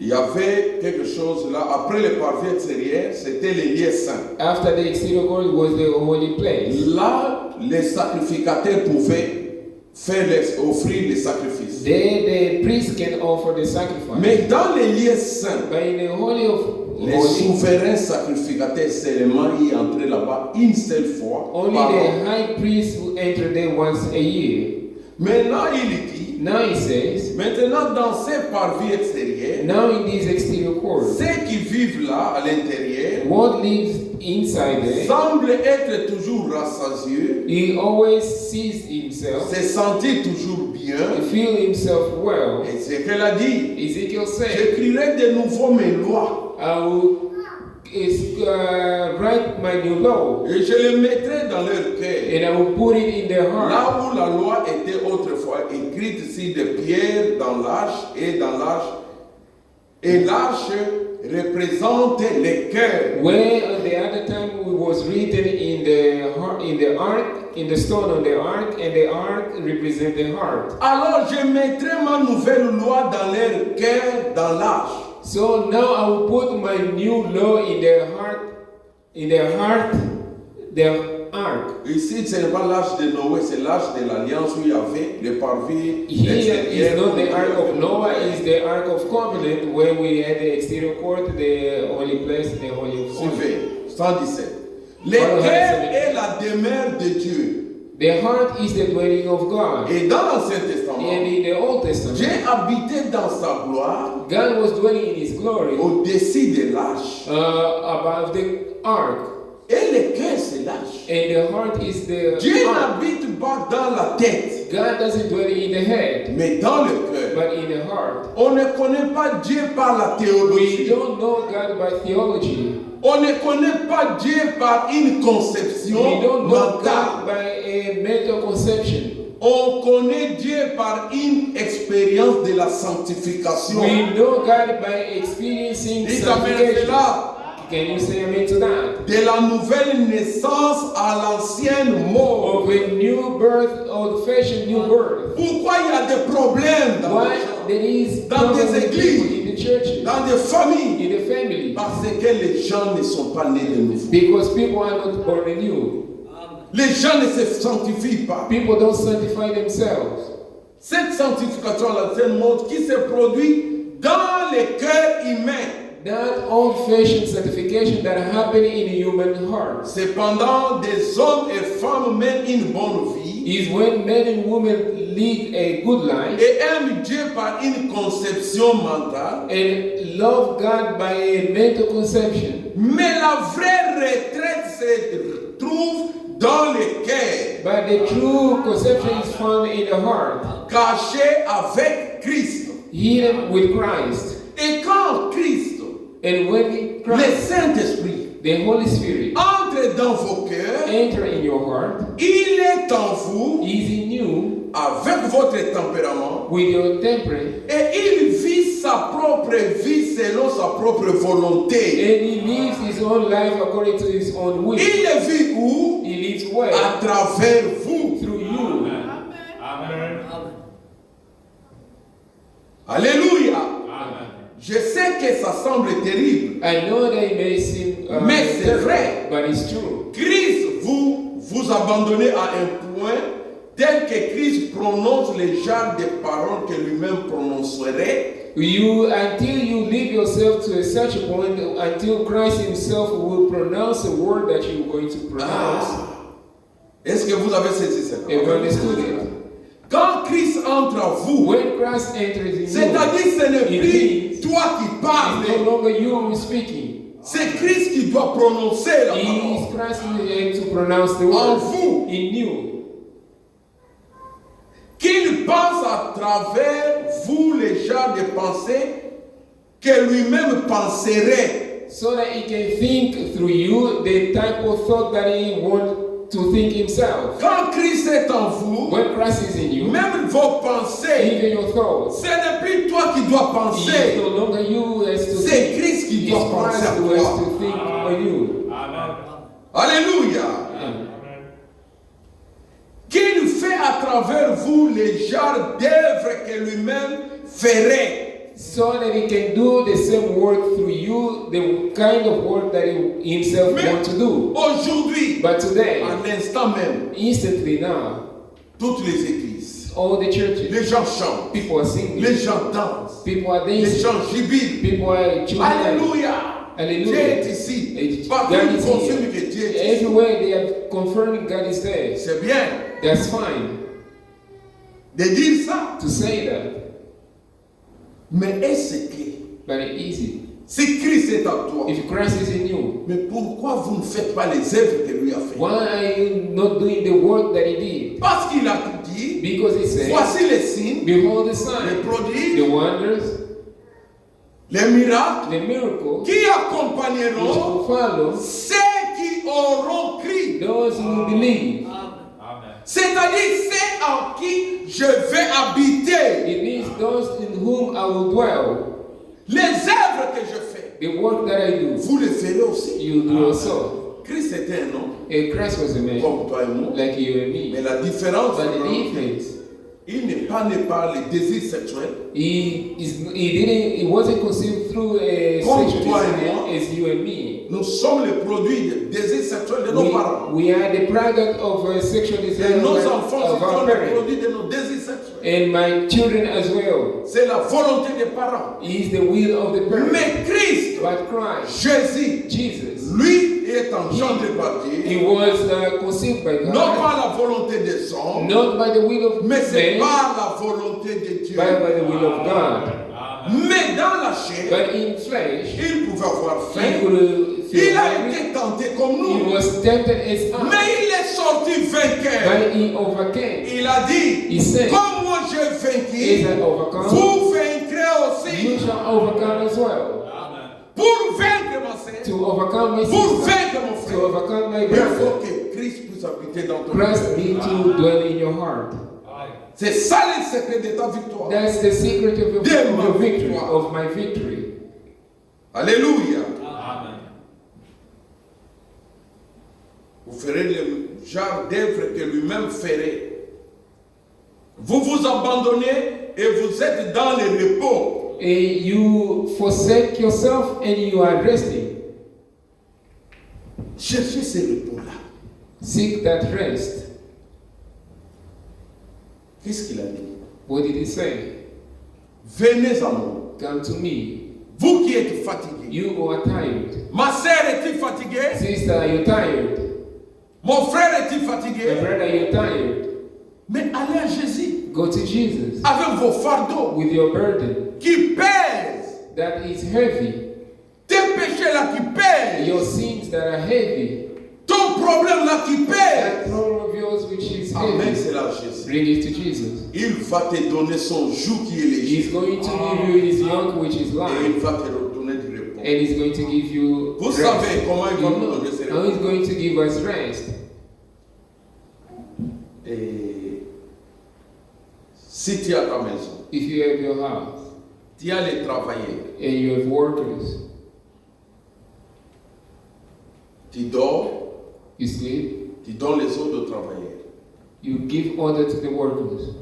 Il y avait quelque chose là. Après les parvis extérieurs, c'était les lieux saints. after the exterior court was the holy place. Là, les sacrificateurs pouvaient offrir les sacrifices. There the priest can offer the sacrifice. Mais dans les lieux saints, But in the holy of les holy, souverains sacrificateurs seulement y entraient là-bas une seule fois only par an. the high priest will enter there once a year. Maintenant, il dit, Now he says, maintenant dans ces parvis extérieurs, now in this exterior court, ceux qui vivent là, à l'intérieur, what lives inside there, semblent être toujours rassasieux, he always sees himself, se sentir toujours bien. feel himself well. Et c'est qu'elle a dit, Ezekiel said, j'écrirai de nouveau mes lois I will write my new law, et je les mettrai dans leur cœur. and I will put it in their heart. Là où la loi était autrefois écrite sur des pierres dans l'arche et l'arche représente les cœurs. Where at the other time it was written in the ark, in the stone on the ark, and the ark represent the heart. Alors je mettrai ma nouvelle loi dans leur cœur, dans l'arche. So now I will put my new law in their heart, their ark. Ici, ce n'est pas l'arche de Noé, c'est l'arche de l'alliance où il y avait le parvis Here is not the ark of Noah, extérieur. it's the ark of covenant where we had the exterior court, the holy place, the holy of holies. Suivez, 117. Le cœur est la demeure de Dieu. The heart is the dwelling of God. Et dans l'Ancien Testament, And in the Old Dieu Testament, habitait dans sa gloire God was dwelling in His glory au-dessus des lâches. above the ark. Et le cœur, c'est lâche. And the heart is the Dieu ark. n'habite pas dans la tête, God doesn't dwell in the head, mais dans le cœur. but in the heart. On ne connaît pas Dieu par la We théologie. don't know God by theology. On ne connaît pas Dieu par une We conception don't know God mentale. by a mental conception. On connaît Dieu par une expérience de la sanctification. We know God by experiencing Dites amen à sanctification. cela. Can you say amen to that? De la nouvelle naissance à l'ancienne mort. Of a new birth, old-fashioned new birth. Pourquoi il y a des problèmes dans Why les gens, there is Dans problem des with églises. people in the churches, dans des familles? in the family? Parce que les gens ne sont pas nés de nouveau. Because people are not born anew. Les gens ne se sanctifient pas. People don't sanctify themselves. Cette sanctification à l'ancienne mort qui se produit dans le cœur humain. That old-fashioned sanctification that happened in the human heart Cependant, des hommes et femmes mènent une bonne vie is when men and women lead a good life et aiment Dieu par une conception mentale. and love God by a mental conception. Mais la vraie retraite se trouve dans le cœur, But the true conception is found in the heart, caché avec Christ. hidden with Christ. Et quand Christ, And when le Christ, Saint-Esprit, the Holy Spirit, entre dans vos cœurs, enter in your heart, il est en vous is in you avec votre tempérament with your temperament, et il vit sa propre vie selon sa propre volonté. and he lives his own life according to his own will. Il le vit où? He lives well À travers vous. through you. Alléluia. Je sais que ça semble terrible, I know that it may seem mais c'est vrai. but it's true. Christ vous abandonnez à un point tel que Christ prononce les genres de paroles que lui-même prononcerait. Until you leave yourself to such a point, until Christ himself will pronounce a word that you're going to pronounce. Est-ce que vous avez saisi ça? Have you understood it? Quand Christ entre en vous, When Christ enters in you, c'est-à-dire ce n'est it plus means toi qui it's parles, no longer you who is speaking. c'est Christ qui doit prononcer la It parole. is Christ who is able to pronounce the En word vous, in you. qu'il pense à travers vous les genres de pensées que lui-même penserait. So that he can think through you the type of thought that he wants to think himself. Quand Christ est en vous, When Christ is in you, même vos pensées, even your thoughts, ce n'est plus toi qui dois it is penser. no longer you who has to C'est think. Christ qui It's doit penser Christ à who has toi. to think on you. Alléluia. Qu'il fait à travers vous les genres d'œuvres que lui-même ferait. So that he can do the same work through you, the kind of work that he himself Mais wants to do. aujourd'hui, But today, à l'instant même, instantly now, toutes les églises, all the churches, les gens chantent, people are singing, les gens dansent, people are les dancing, gens jubilent. people are jubilant. Alléluia. Hallelujah. Dieu est ici. Et Partout God ils is confirment here. que Dieu est ici. Everywhere they are confirming God is there. C'est bien That's fine de dire ça. to say that, Mais est-ce que but it's easy. si Christ est en toi, If Christ is in you, mais pourquoi vous ne faites pas les œuvres que lui a faites? why are you not doing the work that he did? Parce qu'il a dit, Because he said, voici les signes, behold the les sign, prodiges, the wonders, les miracles the miracles, qui which accompagneront will follow ceux qui auront cru. those who believe. C'est-à-dire ceux en qui je vais habiter. It means those in whom I will dwell. Les œuvres que je fais, The work that I do, vous les ferez aussi. you do also. Christ était un homme And Christ was a man comme toi et moi. like you and Mais me. la différence, But the difference, il n'est pas né par les désirs sexuels. He wasn't conceived through a Comme sexual toi et desire moi. as you and me. Nous sommes les produits des désirs sexuels de nos parents. We are the product of a sexual desire Et nos of enfants our sont les parents. produits de nos désirs sexuels. And my children as well. C'est la volonté des parents. Is the will of the parents. Mais Christ, But Christ, Jésus, Jesus, lui est engendré par he Dieu, was conceived by non God, par la volonté des hommes, not by the will of mais c'est man, par la volonté de Dieu. but by the will of God. Mais dans la chair, But in flesh, il pouvait avoir he faim. could feel Il a hungry. été tenté comme He nous. was tempted as us, Mais il est sorti vainqueur. but he overcame. Il a dit, He said, comme moi j'ai "Is vaincu, that overcome? vous vaincrez You aussi. shall overcome as well." Pour vaincre ma sœur, To overcome my pour sister, vaincre mon to frère, overcome my il brother, faut que Christ puisse habiter dans ton Christ cœur. need to dwell in your heart. C'est ça le secret de ta victoire. That's the secret of your victory, of my victory. Alléluia. Vous ferez le genre d'œuvre que lui-même ferait. Vous vous abandonnez et vous êtes dans le repos. And you forsake yourself and you are resting. Cherchez ce repos-là. Seek that rest. Qu'est-ce qu'il a dit? What did he say? Venez à moi. Come to me. Vous qui êtes fatigués. You who are tired. Ma sœur est-il fatiguée? Sister, you're tired. Mon frère est-il My fatigué? brother, you're tired. Mais allez à Jésus Go to Jesus avec vos fardeaux with your burden qui pèsent. that is heavy. Tes péchés là qui pèsent. Your sins that are heavy. Ton problème là qui That pèse. problem of yours which is Amen, heavy. c'est là Jésus. Bring it to Jesus. Il va te donner son joug qui est léger. He's going to give you his yoke which is Et light. il va te redonner du repos. And he's going to give you Vous rest. savez comment il va You nous know donner ce how he's repos. going to give us rest. Et si tu es à ta maison, If you have your house tu as les travailleurs, and you have workers, tu dors, you sleep, tu donnes les autres aux travailleurs. you give order to the workers.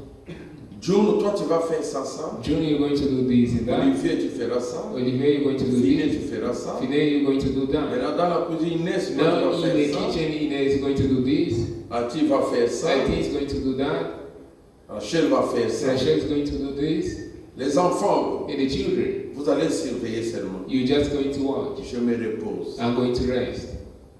June, toi tu vas faire ça, ça. Junior, you're going to do this and that. Olivier, tu feras ça. Olivier, you're going to do Fine, this. tu feras ça. Fidel, you're going to do that. Maintenant, dans la cuisine, Inès, toi, Now tu vas in the faire ça. kitchen, Ines is going to do this. Ati va faire ça. Saiti is going to do that. Rachel va faire ça. Rachel is going to do this. Les enfants, And the children, vous allez surveiller seulement. you're just going to watch. Je me repose. I'm going to rest.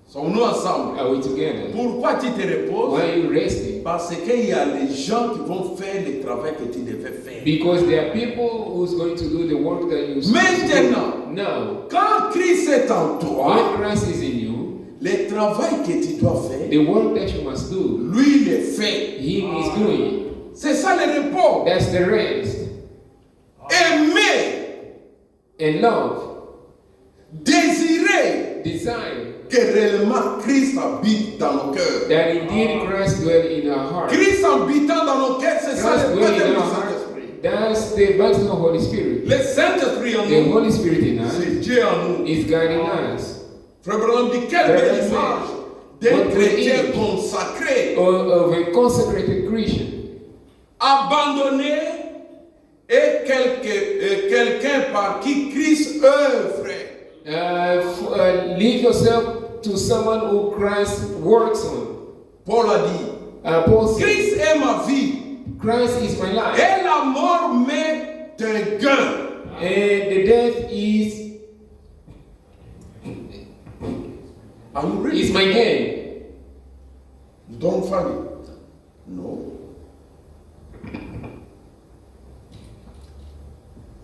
Sommes-nous ensemble? Are we together? Pourquoi tu te reposes? Why are you resting? Parce qu'il y a les gens qui vont faire le travail que tu devais faire. Because there are people who's going to do the work that you're supposed to Maintenant, do. Now, quand Christ est en toi, when Christ is in you, le travail que tu dois faire, the work that you must do, lui le fait. Him is doing. C'est ça le repos. That's the rest. Aimer, And love, désirer desire, que réellement Christ habite dans nos cœurs. that indeed Christ dwell in our heart. Christ habitant dans nos cœurs, c'est ça Christ le dwell baptême in du our heart. Saint-Esprit. That's the baptism of the Holy Spirit. Le Saint-Esprit en The nous, Holy Spirit in us c'est Dieu en nous. is guiding us. Frère Branham dit quelle Frère belle Branham image said, d'un what great chrétien image. consacré, Of a consecrated Christian. abandonné et quelqu'un par qui Christ œuvre. Leave yourself to someone who Christ works on. Paul a dit, Paul said, Christ est ma vie Christ is my life. et la mort m'est un gain. And the death is Are you ready? my gain. Don't funny. No.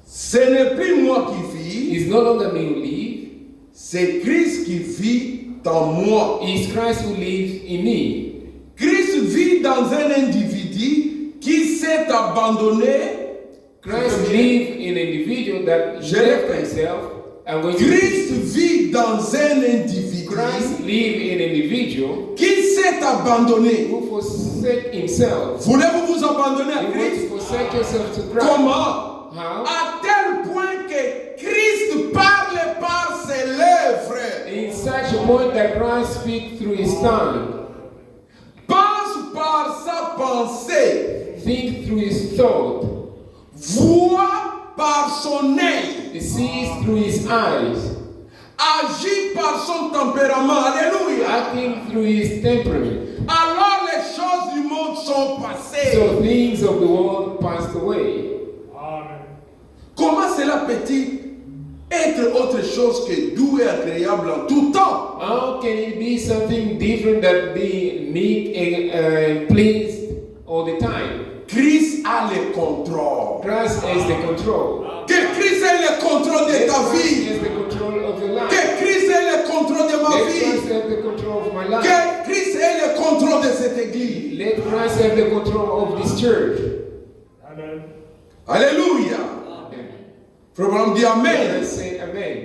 Ce n'est plus moi qui vis, It's no longer me who live. c'est Christ qui vit dans moi. It's Christ who lives in me. Christ vit dans un individu qui s'est abandonné. Christ lives in an individual that Je left répète. himself. I'm going to Christ vit dans un individu Christ lives in an individual qui s'est abandonné. who forsake himself. Voulez-vous vous abandonner à You want Christ? to forsake yourself to Christ. Comment? How? À tel point que Christ parle par ses lèvres. In such a point that Christ speaks through his tongue. Pense par sa pensée. think through his thought, voit par son œil, he sees through his eyes, agit par son tempérament. Alléluia. acting through his temperament. Alors les choses du monde sont passées. So things of the world passed away. Comment cela peut-il être autre chose que doux et agréable en tout temps? How can it be something different than being meek and pleased all the time? Christ a le contrôle. Christ has the control. Que Christ ait le contrôle de Let ta Christ vie. has the control of your life. Que Christ ait le contrôle de ma Let vie. Christ have the control of my life. Que Christ ait le contrôle de cette église. Let Christ have the control of this church. Alléluia. Frère Branham dit Amen. Let's say amen.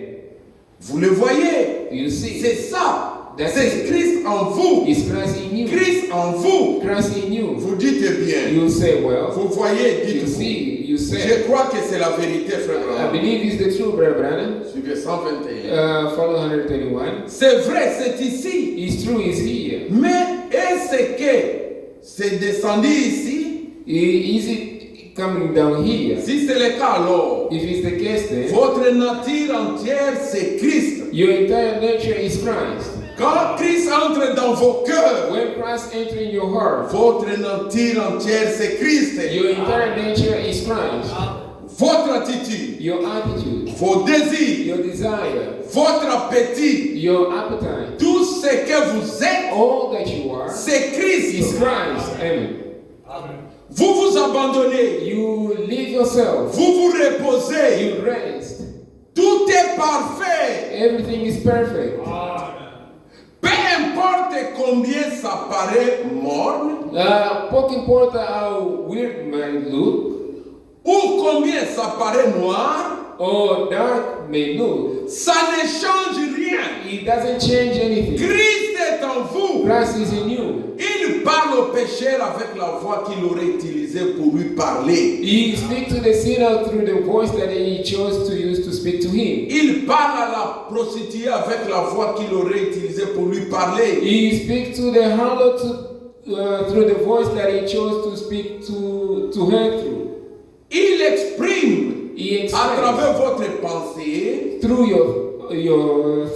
Vous le voyez. You see, C'est ça. That's C'est it. Christ en vous. It's Christ in you. Christ en vous. Christ in you. Vous dites bien. You say, well, Vous voyez, you dites-vous. see, you Je say. crois que c'est la vérité, frère I Branham. believe it's the truth, Brother Branham. Suivez 121. Follow 131. C'est vrai, c'est ici. It's true, it's here. Mais est-ce que c'est descendu ici? Is it coming down here? Si c'est le cas, alors, If it's the case, then votre nature entière, c'est Christ. your entire nature is Christ. Quand Christ entre dans vos cœurs, When Christ enters in your heart, votre nature entière, c'est Christ. your entire nature is Christ. Votre attitude, Your attitude, vos désirs, your desire, votre appétit, your appetite, tout ce que vous êtes, all that you are c'est is Christ. Christ. Amen. Vous vous abandonnez, You leave yourself, vous vous reposez, you rest. tout est parfait. Everything is perfect. Peu importe combien ça paraît morne, Pouco importa how weird might look ou combien ça paraît noir, or dark may look, ça ne change rien. it doesn't change anything. Christ est en vous. Christ is in you. Il parle au pécheur avec la voix qu'il aurait utilisée pour lui parler. He speaks to the sinner through the voice that he chose to use to speak to him. Il parle à la prostituée avec la voix qu'il aurait utilisée pour lui parler. He speaks to the harlot through the voice that he chose to speak to her through. Il exprime He à expresses travers votre pensée through your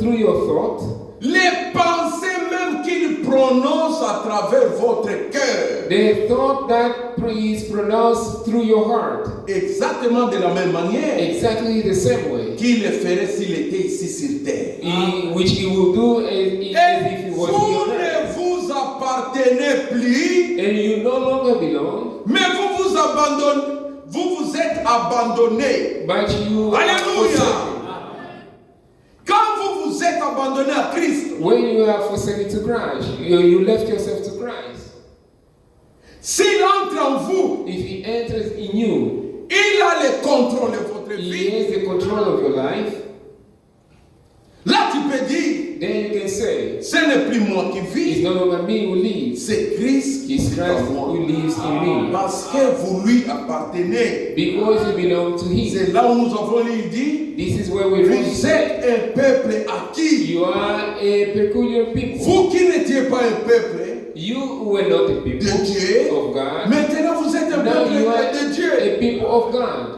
thought, les pensées même qu'il prononce à travers votre cœur. the thought that is pronounced through your heart, Exactement de la même manière exactly the same way, qu'il le ferait s'il était ici sur terre. which he will do as if he Et was vous here. ne vous appartenez plus, And you no longer belong, mais vous vous abandonnez. Vous vous êtes abandonné. but you are Alléluia. forsaken. Quand vous vous êtes abandonné à Christ, When you are forsaken to Christ, you left yourself to Christ. s'il entre en vous, If he enters in you, il a le contrôle de votre he vie. has the control of your life. Là, tu peux dire, Then you can say, ce n'est plus moi qui it's vis, no longer me who lives, c'est Christ qui it's est Christ en moi. who lives in me. Parce que vous lui appartenez. Because you belong to him. C'est là où nous avons dit, This is where we read. vous êtes un peuple acquis. You are a peculiar people. Vous qui n'étiez pas un peuple You who were not a people de Dieu, of God, maintenant vous êtes un now peuple you are de Dieu. a people of God.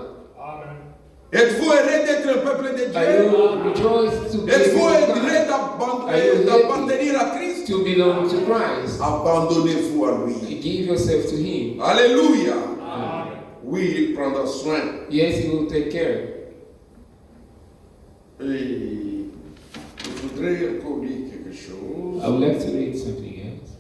Êtes-vous heureux d'être un peuple de Are Dieu? you rejoiced to be a Êtes-vous people of heureux God? Are you d'appartenir à Christ? To belong to Christ. Abandonnez-vous à lui. Give yourself to him. Alléluia. Oui, il prendra soin. Yes, he will take care. Et je voudrais encore lire quelque chose. I would like to read something else.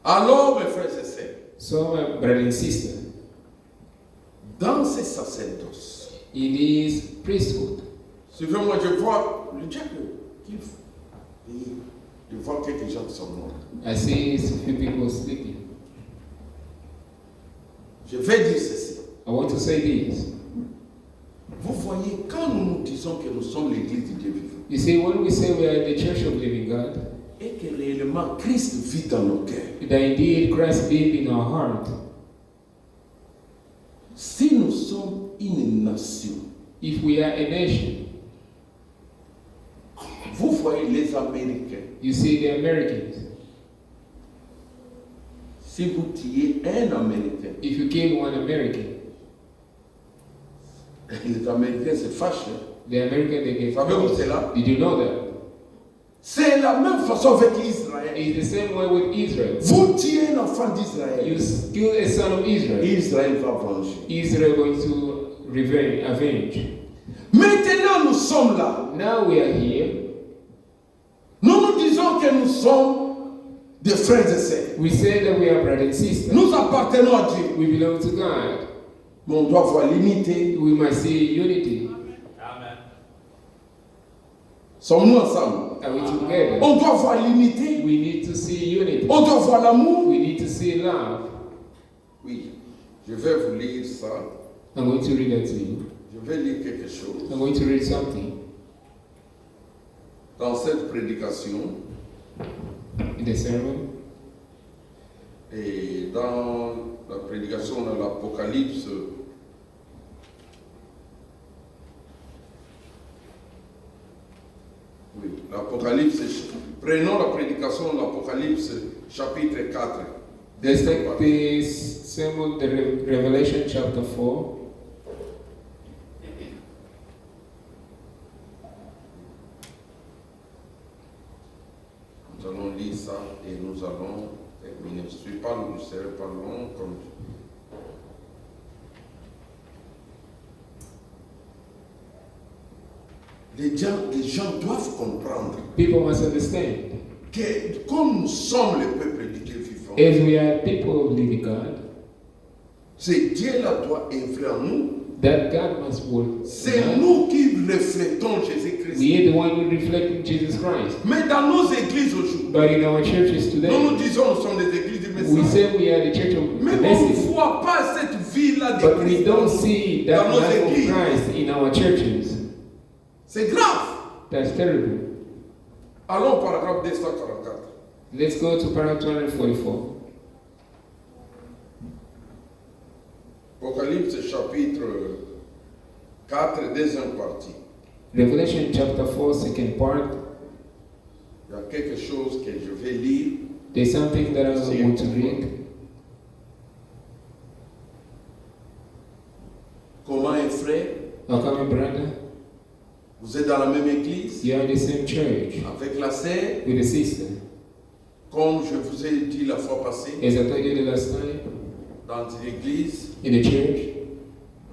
Alors, mes frères et sœurs, So, my brother and sister, dans ces sacerdoces, it is priesthood. suivez-moi, je vois le Dieu je vois quelques gens qui sont morts. I see a few people sleeping. Je vais dire ceci. I want to say this. Vous voyez, quand nous disons que nous sommes l'église du Dieu vivant, You see, when we say we are the church of living God, et que réellement Christ vit dans nos cœurs, that indeed Christ lives in our heart. si nous sommes sommes une nation, if we are a nation, vous voyez les Américains, you see the Americans. si vous tuez un Américain, If you kill one American, les Américains se fâchent. the American they get Savez-vous killed. cela? Did you know that? C'est la même façon avec Israël. It's the same way with Israel. Vous tuez un enfant d'Israël, You kill a son of Israel. Israël va venger. Israel going to avenge. Maintenant, nous sommes là. Now we are here. Nous nous disons que nous sommes des frères et sœurs. We say that we are brothers and sisters. Nous appartenons à Dieu. We belong to God. Mais on doit voir l'unité. We must see unity. Sommes-nous ensemble? Are we together? On doit voir l'unité. We need to see unity. On doit voir l'amour. We need to see love. Oui, je vais vous lire ça. I'm going to read that to you. Je vais lire quelque chose. I'm going to read something Dans cette prédication in the sermon. et dans la prédication de l'Apocalypse, oui, l'Apocalypse, prenons la prédication de l'Apocalypse chapitre 4. Let's take this sermon, the Revelation chapter 4. Nous allons lire ça et nous allons terminer. Je ne serai pas long comme les gens doivent comprendre People must understand, que comme nous sommes le peuple de Dieu vivant, as we are people of living God, c'est Dieu-là doit œuvrer en nous. that God must work. C'est in us. nous qui reflétons Jésus-Christ. We are the one who reflect Jesus Christ. Mais dans nos églises aujourd'hui, But in our churches nous today, nous disons nous sommes des églises de we message. say we are the church of Mais the on ne message. voit pas cette vie-là de But we Christ. don't see that dans nos life of églises. Christ in our churches. C'est grave. That's terrible. Allons au paragraphe 244. Let's go to paragraph 244. Apocalypse chapitre 4, deuxième partie. Revelation chapter 4, second part. Il y a quelque chose que je vais lire. There's something that I want to read. Comment un frère, How come, brother? vous êtes dans la même église You are in the same church avec la sœur, with a sister. comme je vous ai dit la fois passée, As I told you the last time, dans l'église, in the church,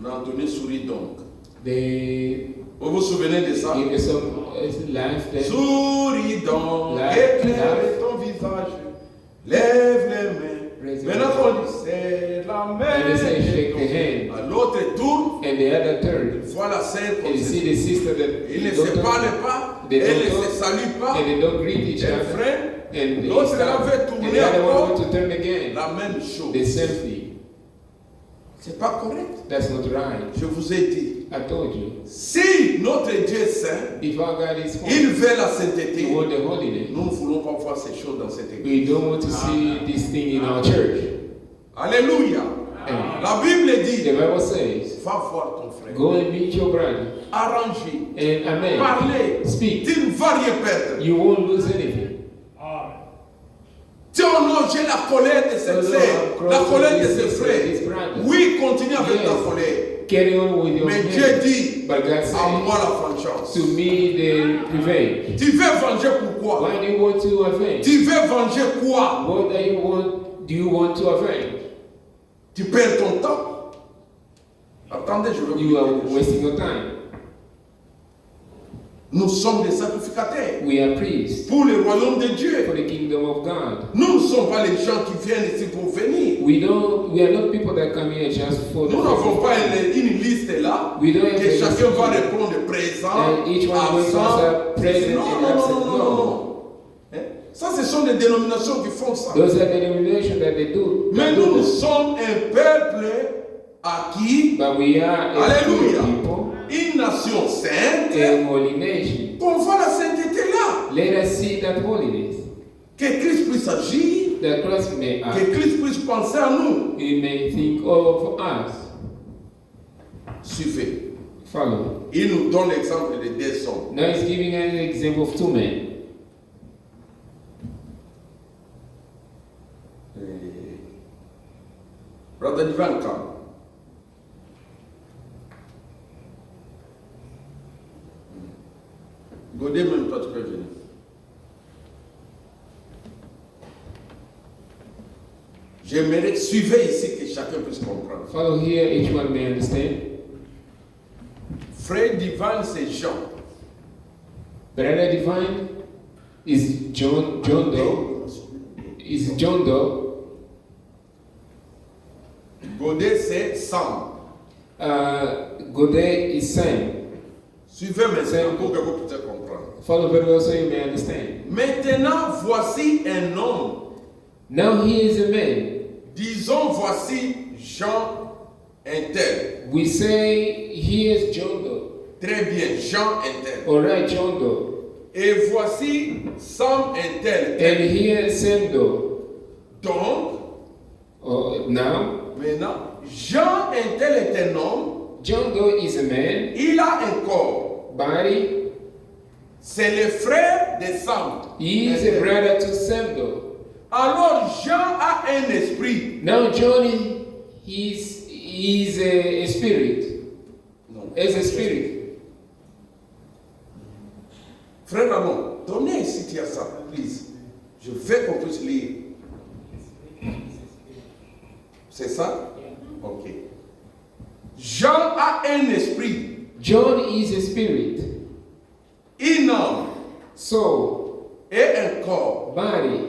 on a entonné souris donc. they Vous vous souvenez de ça? give us some life that Souris donc, Laugh, éclaire laugh. ton visage, lève les mains. Raise your Maintenant hand. qu'on dit, c'est la And main. they say shake the hand. À l'autre tour, And the other turn. voilà celle comme And you see ça. the sister that Ils ne don't se turn, parlent pas, They elles ne don't se saluent pas. and they don't greet each Un other. frère, And they l'autre stop. là veut And tourner the other one encore. want to turn again. La même chose. The same thing. C'est pas correct. That's not right. Je vous ai dit, I told you. si notre Dieu est saint, If our God is il holy, veut la we sainteté. want the holiness. Nous ne voulons pas voir ces choses dans cette église. We don't want to see this thing in our church. Alléluia. And La Bible the dit, Bible says, va voir ton frère. go and meet your brother. Arranger, And amen. parler. Speak. Tu ne vas rien perdre. You won't lose anything. Tu as honoré la colère de cette sœur, la colère de ses frères. Oui, continue avec ta colère. Carry on with your Mais Dieu hand. dit, But God à moi said, la vengeance. to me the revenge. Tu veux venger pourquoi? Why do you want to avenge? Tu veux venger quoi? What do you want to avenge? Tu perds ton temps. Attendez, je vais vous You dire are quelque chose. wasting your time. Nous sommes des sacrificateurs We are priests pour le royaume de Dieu. for the kingdom of God. Nous ne sommes pas les gens qui viennent ici pour venir. We are not people that come here just for the Nous n'avons pas une liste là We don't have que a chacun list. va répondre présent, And each one going to absent. answer present Non, and non, non, absent. non, non, No. non. Hein? Ça, ce sont des dénominations qui font ça. Those are the denominations that they do. Mais that do nous, nous this. sommes un peuple à qui, But we are a Alléluia, people, une nation sainte, a holy nation. qu'on voit la sainteté là. Let us see that holiness, Que Christ puisse agir, that Christ may act. que Christ puisse penser à nous. He may think of us. Suivez. Follow. Il nous donne l'exemple de 2 hommes. Now he's giving an example of 2 men. Brother Divan, come. Godé, même toi, tu peux venir. J'aimerais suivre ici que chacun puisse comprendre. Follow here, each one may understand. Frère Divan, c'est Jean. Brother Divine is John Doe. Is John Doe. Godé, c'est Sam. Godet is Sam. Suivez maintenant pour que vous puissiez comprendre. Follow very well so you may understand. Maintenant, voici un homme. Now he is a man. Disons, voici Jean un tel. We say he is John Doe. Très bien, Jean un tel. Alright, John Doe. Et voici Sam un tel. And here Sam Doe. Donc, Now, maintenant, Jean un tel est un homme. John Doe is a man, Il a un corps. body. C'est le frère de Sam. He is Un a tel. brother to Sam Doe. Alors, Jean a un esprit. Now John is a spirit. Non. Is a spirit. Frère Ramon, donnez ici tu as ça, please. Je veux qu'on puisse lire. C'est ça? Ok. Jean a un esprit, John is a spirit. une âme Soul, et un corps. body.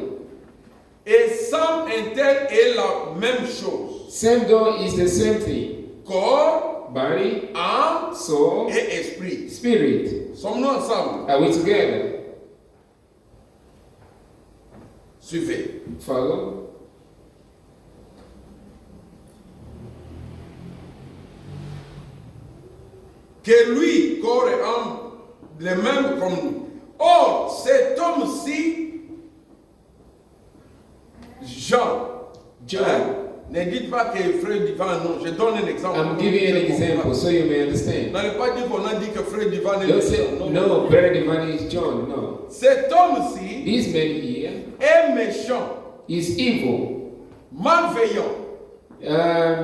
Et Sam un tel est la même chose. Sam Doe is the same thing. Corps, Body, âme soul, et esprit. spirit. Sommes-nous ensemble? Are we together? Suivez. Follow. Que lui, corps et âme, les mêmes comme nous. Or, cet homme-ci, Jean, John. hein, ne dites pas que frère Divan, non, je donne un exemple. I'm giving you an example so you may understand. N'allez pas dire qu'on a dit que frère Divan est Don't méchant. say, no, brother Divine is John. No. Cet homme-ci This man here est méchant, is evil, malveillant,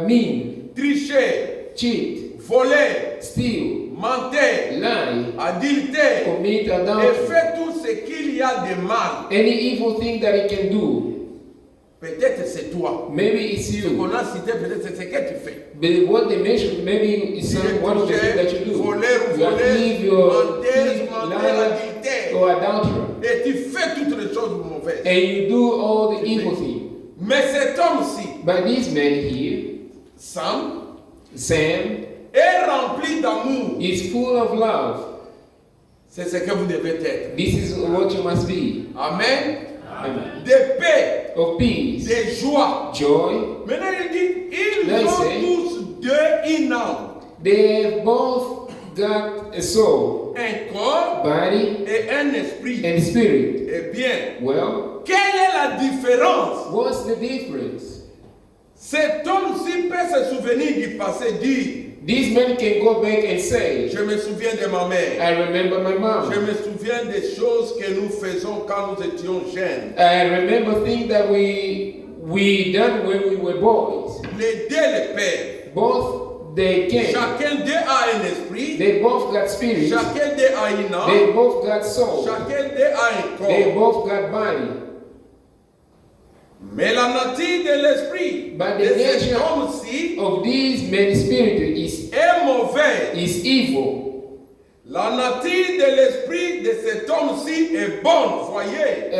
mean, tricheur, cheat, voleur, steal, menteur, lie, adultère, commit et adultery. fait tout ce qu'il y a de mal. Any evil thing that he can do. Peut-être c'est toi. Maybe it's Ce you. qu'on a cité, peut-être c'est ce que tu fais. But what they mentioned, maybe it's one of the things that you do. Voleur, You are thief, you menteuse, are menteur, liar, adultère. or adulterer. Et tu fais toutes les choses mauvaises. And you do all the evil things. Mais cet homme-ci, But this man here, Sam, Sam, est rempli d'amour. is full of love. C'est ce que vous devez être. This is what you must be. Amen. Amen. De paix, Of peace, de joie. joy. Maintenant, il dit, ils Là, il ont sait. tous deux une âme, They have both got a soul, un corps body, et un esprit. and spirit. Eh bien, Well, quelle est la différence? what's the difference? Cet homme-ci peut se souvenir du passé, dire, This man can go back and say, je me souviens de ma mère. I remember my Je mom. me souviens des choses que nous faisons quand nous étions jeunes. I remember things that we done when we were boys. Les deux les pères. Both they can. Chacun d'eux a un esprit. They both got spirit. Chacun d'eux a une They âme. both got soul. Chacun d'eux a un They corps. both got body. Mais la nature de l'esprit But de the cet nature homme-ci of these men's spirit est mauvaise. is evil. La nature de l'esprit de cet homme-ci est bonne, voyez.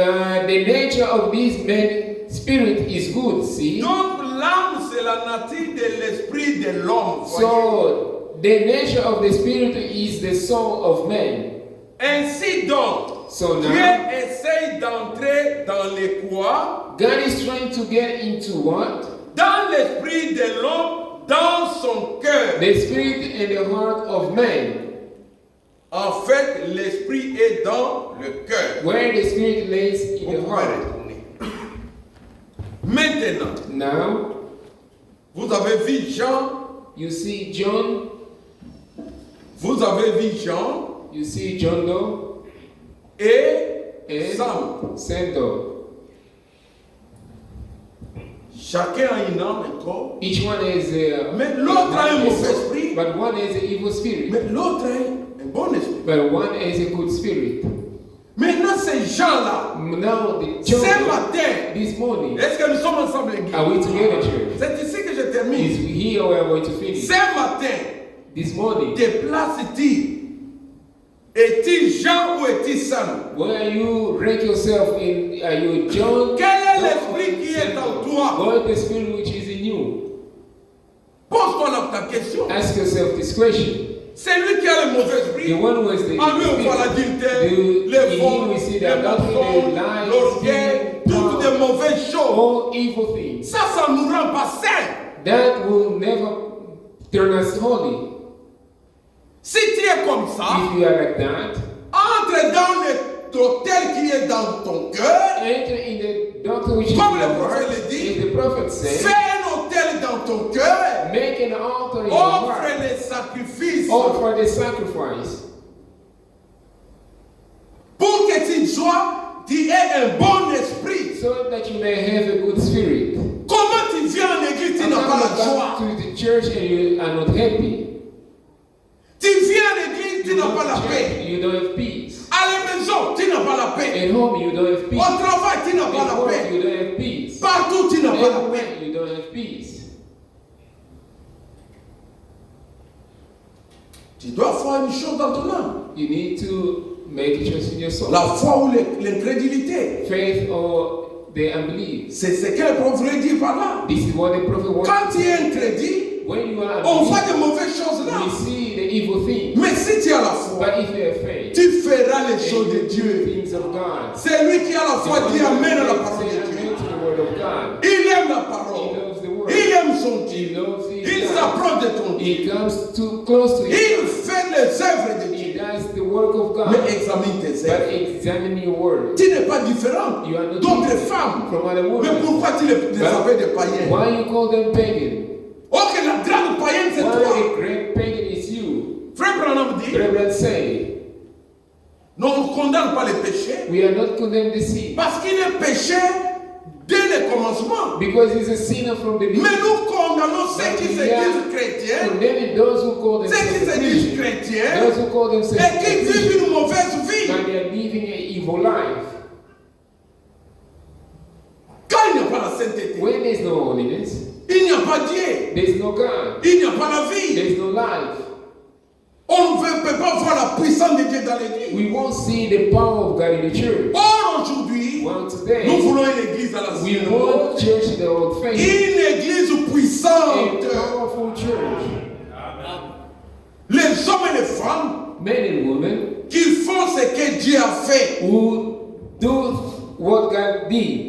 The nature of these men's spirit is good. See. Donc l'âme, c'est la nature de l'esprit de l'homme, voyez. So the nature of the spirit is the soul of man. Ainsi donc, So Dieu now essaye d'entrer dans les quoi? God is trying to get into what? Dans l'esprit de l'homme, dans son cœur. The spirit and the heart of man. En fait, l'esprit est dans le cœur. Where the spirit lays in Vous the pouvez heart. retourner. Maintenant, Now vous avez vu Jean, you see John, Vous avez vu Jean You see John Doe et and Sam. Sam Doe. Chacun a une âme, un corps. Each one is a Mais l'autre a un mauvais esprit. but one is an evil spirit. Mais l'autre a un bon esprit. But one is a good spirit. Maintenant, ces gens-là, Now the ce John matin, this morning, est-ce que nous sommes ensemble, l'église? are we together, church? C'est ici que je Is termine. here we are going to finish. Ce matin, This morning, déplaces-tu? Es-tu Jean ou es-tu Sam? where you rank yourself in, are you John? Quel est John, l'esprit qui est en toi? God, the spirit which is in you. Pose-toi ta question. Ask yourself this question. C'est lui qui a le mauvais The esprit. one who is the En lui, on voit spirit. l'adultère, In les him vols, we see les the adultery, mensonges, the lies, l'orgueil, the toutes des mauvaises choses. all evil things. Ça nous rend pas sains. That will never turn us holy. Si tu es comme ça, If you are like that, entre dans l'hôtel qui est dans ton cœur, enter in the doctrine which is in Comme le your prophète heart. le dit, As the prophet said, fais un hôtel dans ton cœur, make an altar in your offre heart. les sacrifices Offer the sacrifice. pour que tu aies un bon esprit. So that you may have a good spirit. Comment tu viens en église, tu How n'as pas come la you joie. come to the church and you are not happy? Tu viens en église, tu n'as pas la paix. You don't have peace. À la maison, tu n'as pas la paix. At home, you don't have peace. Au travail, tu n'as pas At la work, paix. you don't have peace. Partout, tu n'as pas la paix. Everywhere, you don't have peace. Tu dois faire une chose dans ton âme. You need to make a choice in your soul. La foi ou l'incrédulité. Faith or the unbelief. C'est ce que le prophète dit par là. This is what the prophet wants. Quand tu es incrédule, When you are on unbelief, fait de mauvaises choses là. we see the evil thing. Mais si tu as la foi, But if you have faith, tu feras les and choses de you do Dieu. things of God. C'est lui qui a la foi, dit Amen à la parole Say de Dieu. amen to the word of God. Il aime la He parole. loves the word. Il aime son He Dieu. loves his Il God. s'approche de ton Dieu. He comes too close to Il him. fait les œuvres de He Dieu. does the work of God. Mais examine tes But œuvres. examine your word. Tu n'es pas différent You are not d'autres different femmes. from other Mais women. pourquoi tu les appelles des païens? Why you call them pagan? Oh, que la grande païenne, c'est Why toi. the great pagan is you? Frère Branham dit, Brethren say, non, on ne condamne pas les péchés we are not condemned to sin. parce qu'il est péché dès le commencement. Because he's a sinner from the Mais beginning. nous condamnons ceux qui se disent chrétiens, Condemning those who call ceux qui themselves se disent Christians, chrétiens those who call themselves et qui Christians, vivent une mauvaise vie. but they are living an evil life. Quand il n'y a pas la sainteté, When there's no holiness, il n'y a pas Dieu, there's no God, il n'y a pas la vie. there's no life. On ne peut pas voir la puissance de Dieu dans l'église. We won't see the power of God in the church. Or aujourd'hui, Well, nous today, voulons une église à la we cible. want church in the old faith, Une église a puissante. powerful church. Les hommes et les femmes Men and women qui font ce que Dieu a fait. who do what God did.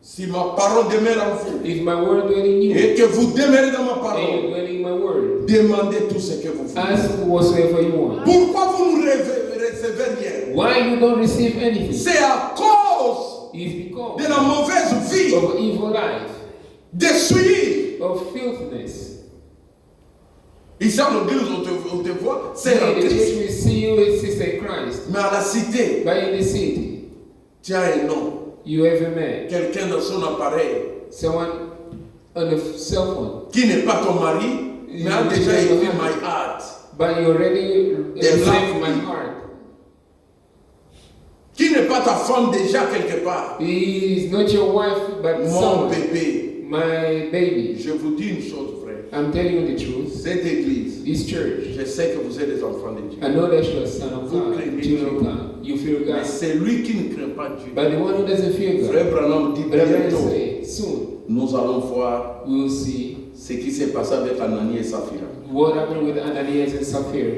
Si ma parole demeure en vous If my word dwell in you, et que vous demeurez dans ma and you parole, dwell in my word, demandez tout ce que vous voulez. ask whatsoever you want. Pourquoi vous ne recevez rien? Why you don't receive anything? C'est à cause Is because de la mauvaise vie, of evil life, des souillures. of filthiness. Ici, on dit, on te voit, c'est In la the church triste. we see you as Sister Christ, Mais à la cité, but in the city tu as un nom. you have a man, Quelqu'un dans son appareil someone on a cell phone, qui n'est pas ton mari, mais a déjà écrit My Heart. but you already saved my heart. Qui n'est pas ta femme déjà quelque part. He is not your wife, but Mon someone, bébé. my baby. Je vous dis une chose, frère. I'm telling you the truth. Cette église, This church, je sais que vous êtes des enfants de Dieu. I know that you're a son of Vous God, craignez children of Dieu. God. You fear Mais God. c'est lui qui ne craint pas Dieu. But the one who doesn't fear God, Frère Branham dit but I'm going to bientôt, say, soon nous allons voir we will see ce qui s'est passé avec Anani et Saphira. what happened with Ananias and Sapphira.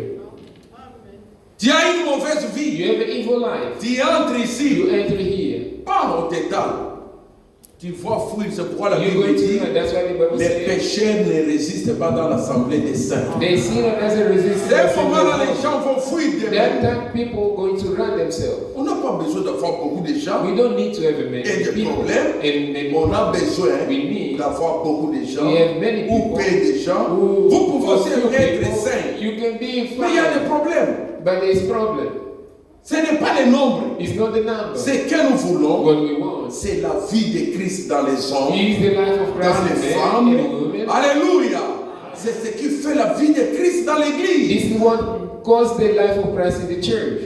Tu as une mauvaise vie. You have an evil life. Tu entres ici, You enter here, pas au total. Tu vas fuir, c'est pourquoi la You're Bible going to dit run. That's why the Bible les says pécheurs ne résistent pas dans l'assemblée des saints. the sinner doesn't resist. C'est ce moment-là, les gens vont fuir That d'eux-mêmes. time people going to run themselves. On n'a pas besoin d'avoir beaucoup de gens We don't need to have many et de people. problèmes. And On a besoin we need d'avoir beaucoup de gens we have many ou people payer des gens. who Vous pouvez aussi few être people, saint. you can be Mais il y a des fine, problèmes. but there's problem. Ce n'est pas les nombres. It's not the number. Ce que nous voulons, What we want c'est la vie de Christ dans les hommes, is the life of Christ dans les in men femmes. and women. Alléluia. C'est ce qui fait la vie de Christ dans l'église. This is what caused the life of Christ in the church.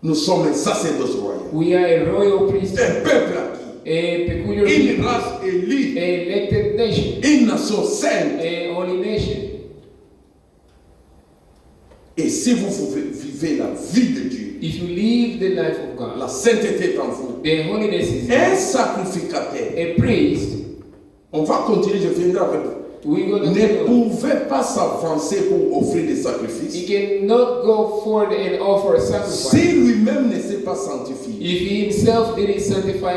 Nous sommes un sacerdoce royal, We are a royal priesthood, un peuple acquis, a peculiar une people, race élue, a elected nation, une nation sainte. a holy nation. Et si vous vivez la vie de Dieu, If you live the life of God, la sainteté est en vous, the holiness is un sacrificateur. a priest. On va continuer, je viendrai avec vous. We're going to Ne tell you, pouvait pas s'avancer pour offrir des he sacrifices cannot go forward and offer a sacrifice si lui-même ne s'est pas sanctifié. if he himself didn't sanctify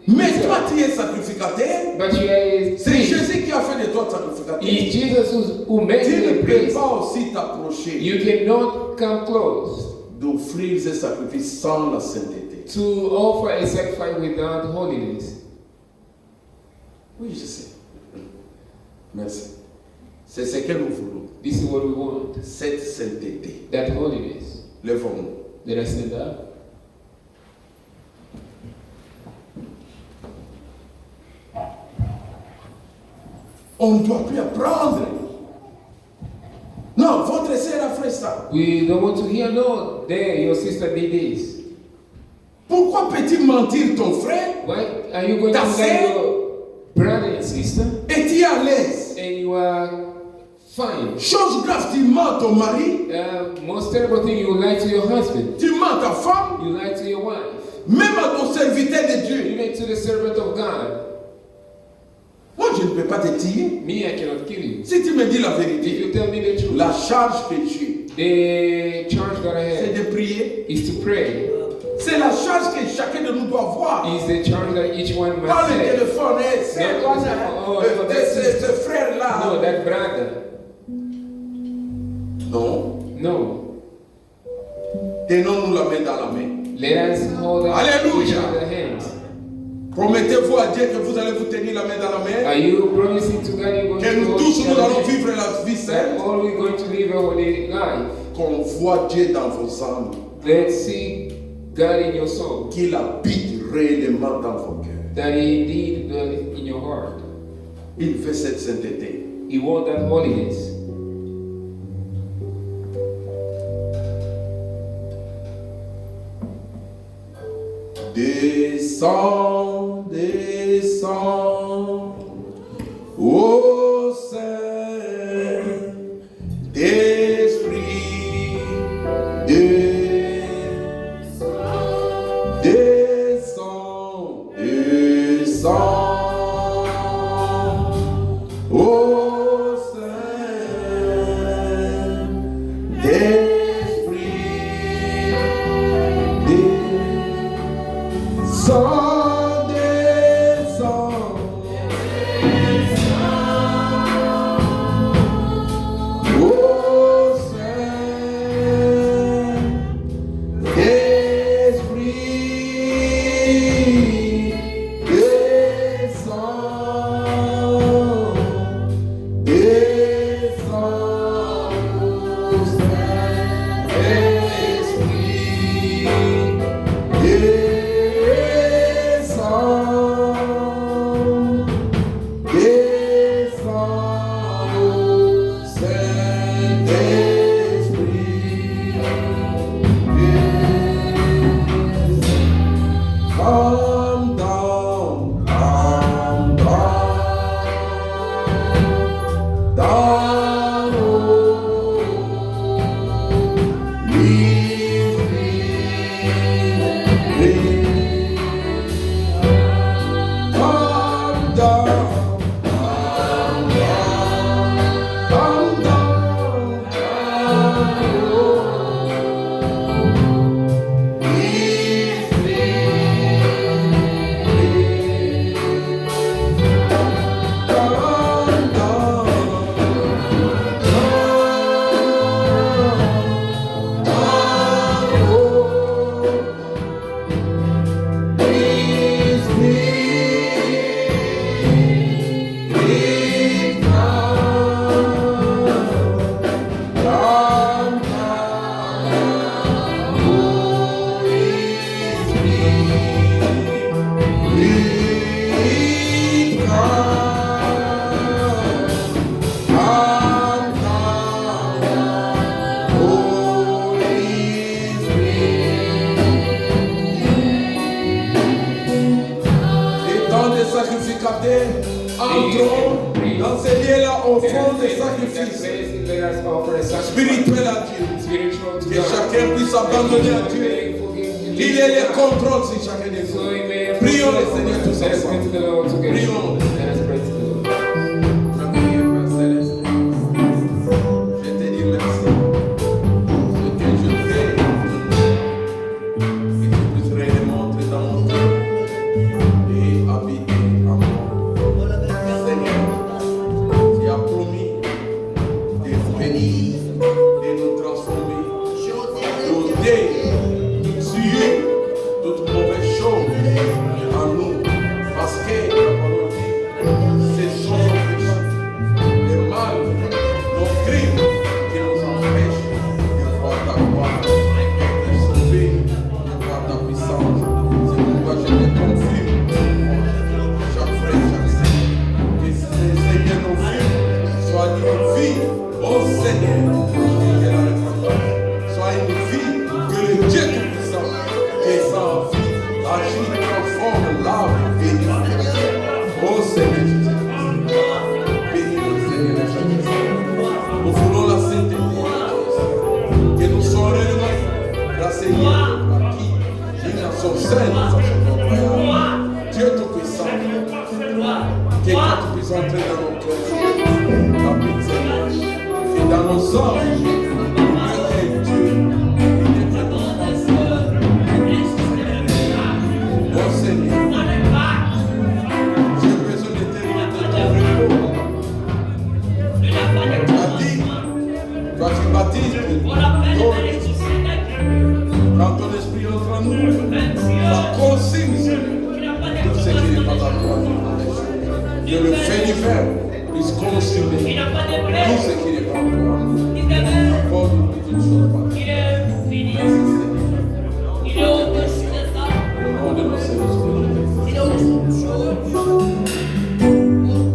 Mais himself. toi, tu es sacrificateur. But you are a C'est priest. Jésus qui a fait de toi sacrificateur. It's Jesus who made Tu you ne a peux priest. pas aussi t'approcher You cannot come close d'offrir ces sacrifices sans la sainteté. to offer a sacrifice without holiness. Oui, je sais. Merci. C'est ce que nous voulons. This is what we want. Cette sainteté. That holiness. Lèvons-nous. Let us stand up. On ne doit plus apprendre. Non, votre sœur a fait ça. We don't want to hear, no, there, your sister did this. Pourquoi peux-tu mentir ton frère Why are you going to That's lie it. your brother and sister et tu es à l'aise? and you are fine? Chose grave, tu mens ton mari, Most terrible thing, you lie to your husband, tu mens ta femme, you lie to your wife, même à ton serviteur de Dieu. even to the servant of God. Moi, je ne peux pas te tuer. Me, I cannot kill you. Si tu me dis la If vérité, you tell me the truth, la charge que j'ai, the charge that I c'est have de prier. is to pray. C'est la charge que chacun de nous doit avoir. Is the charge that each one must Pas le have. téléphone, c'est ce frère-là. No, that brother. Non. No. Tenons-nous la main dans la main. Let us hold up Alléluia. each other's hands. Promettez-vous à Dieu que vous allez vous tenir la main dans la main. Are you promising to God you're going Que to nous hold tous, each nous other's allons hands? vivre la vie That sainte. all we're going to live a holy life. Qu'on voit Dieu dans vos âmes. Let's see God in your soul. Qu'il habite réellement dans vos cœurs. That He indeed dwells in your heart. Il fait cette sainteté. He wants that holiness. Descends, descends, ô Saint-Esprit, descends, descends, ô Saint-Esprit. Descends, descends, ô Saint-Esprit, descends, descends, ô Saint-Esprit, Come down, come down, down, oh, leave me, come down, come down, come down, down, oh, leave me. matin, entrons dans ces lieux-là, offrons des sacrifices spirituels à Dieu. Que chacun puisse abandonner à Dieu. Il est le contrôle sur chacun de nous. Prions le Seigneur tous ensemble. Prions. Je te dis merci. Ce que je fais, que tu puisses réellement entrer dans mon cœur et habiter en moi. Seigneur, tu as promis de nous bénir, de nous transformer, d'ôter toute mauvaise chose en nous, parce que la parole dit, c'est son péché, le mal, nos crimes qui nous empêchent de voir ta gloire, de sauver, de voir ta puissance. C'est pourquoi je te confirme, chaque frère, chaque sœur, que Seigneur nos vies soit une vie, oh Seigneur, soit une vie que le Dieu Tout-Puissant descend, agit, transforme, lave, bénit. Oh Seigneur Jésus, bénis le Seigneur Jésus. Nous voulons la sainteté, que nous soyons réellement la Seigneur, qui une nation sainte, Dieu Tout-Puissant, que quand tu puisses entrer dans nos cœurs, habite Seigneur, et dans nos âmes, quand ton esprit entre en nous, ça consigne tout ce qui n'est pas à toi. Que le fait divers puisse consumer tout ce qui n'est pas à toi. Accorde-nous toutes choses.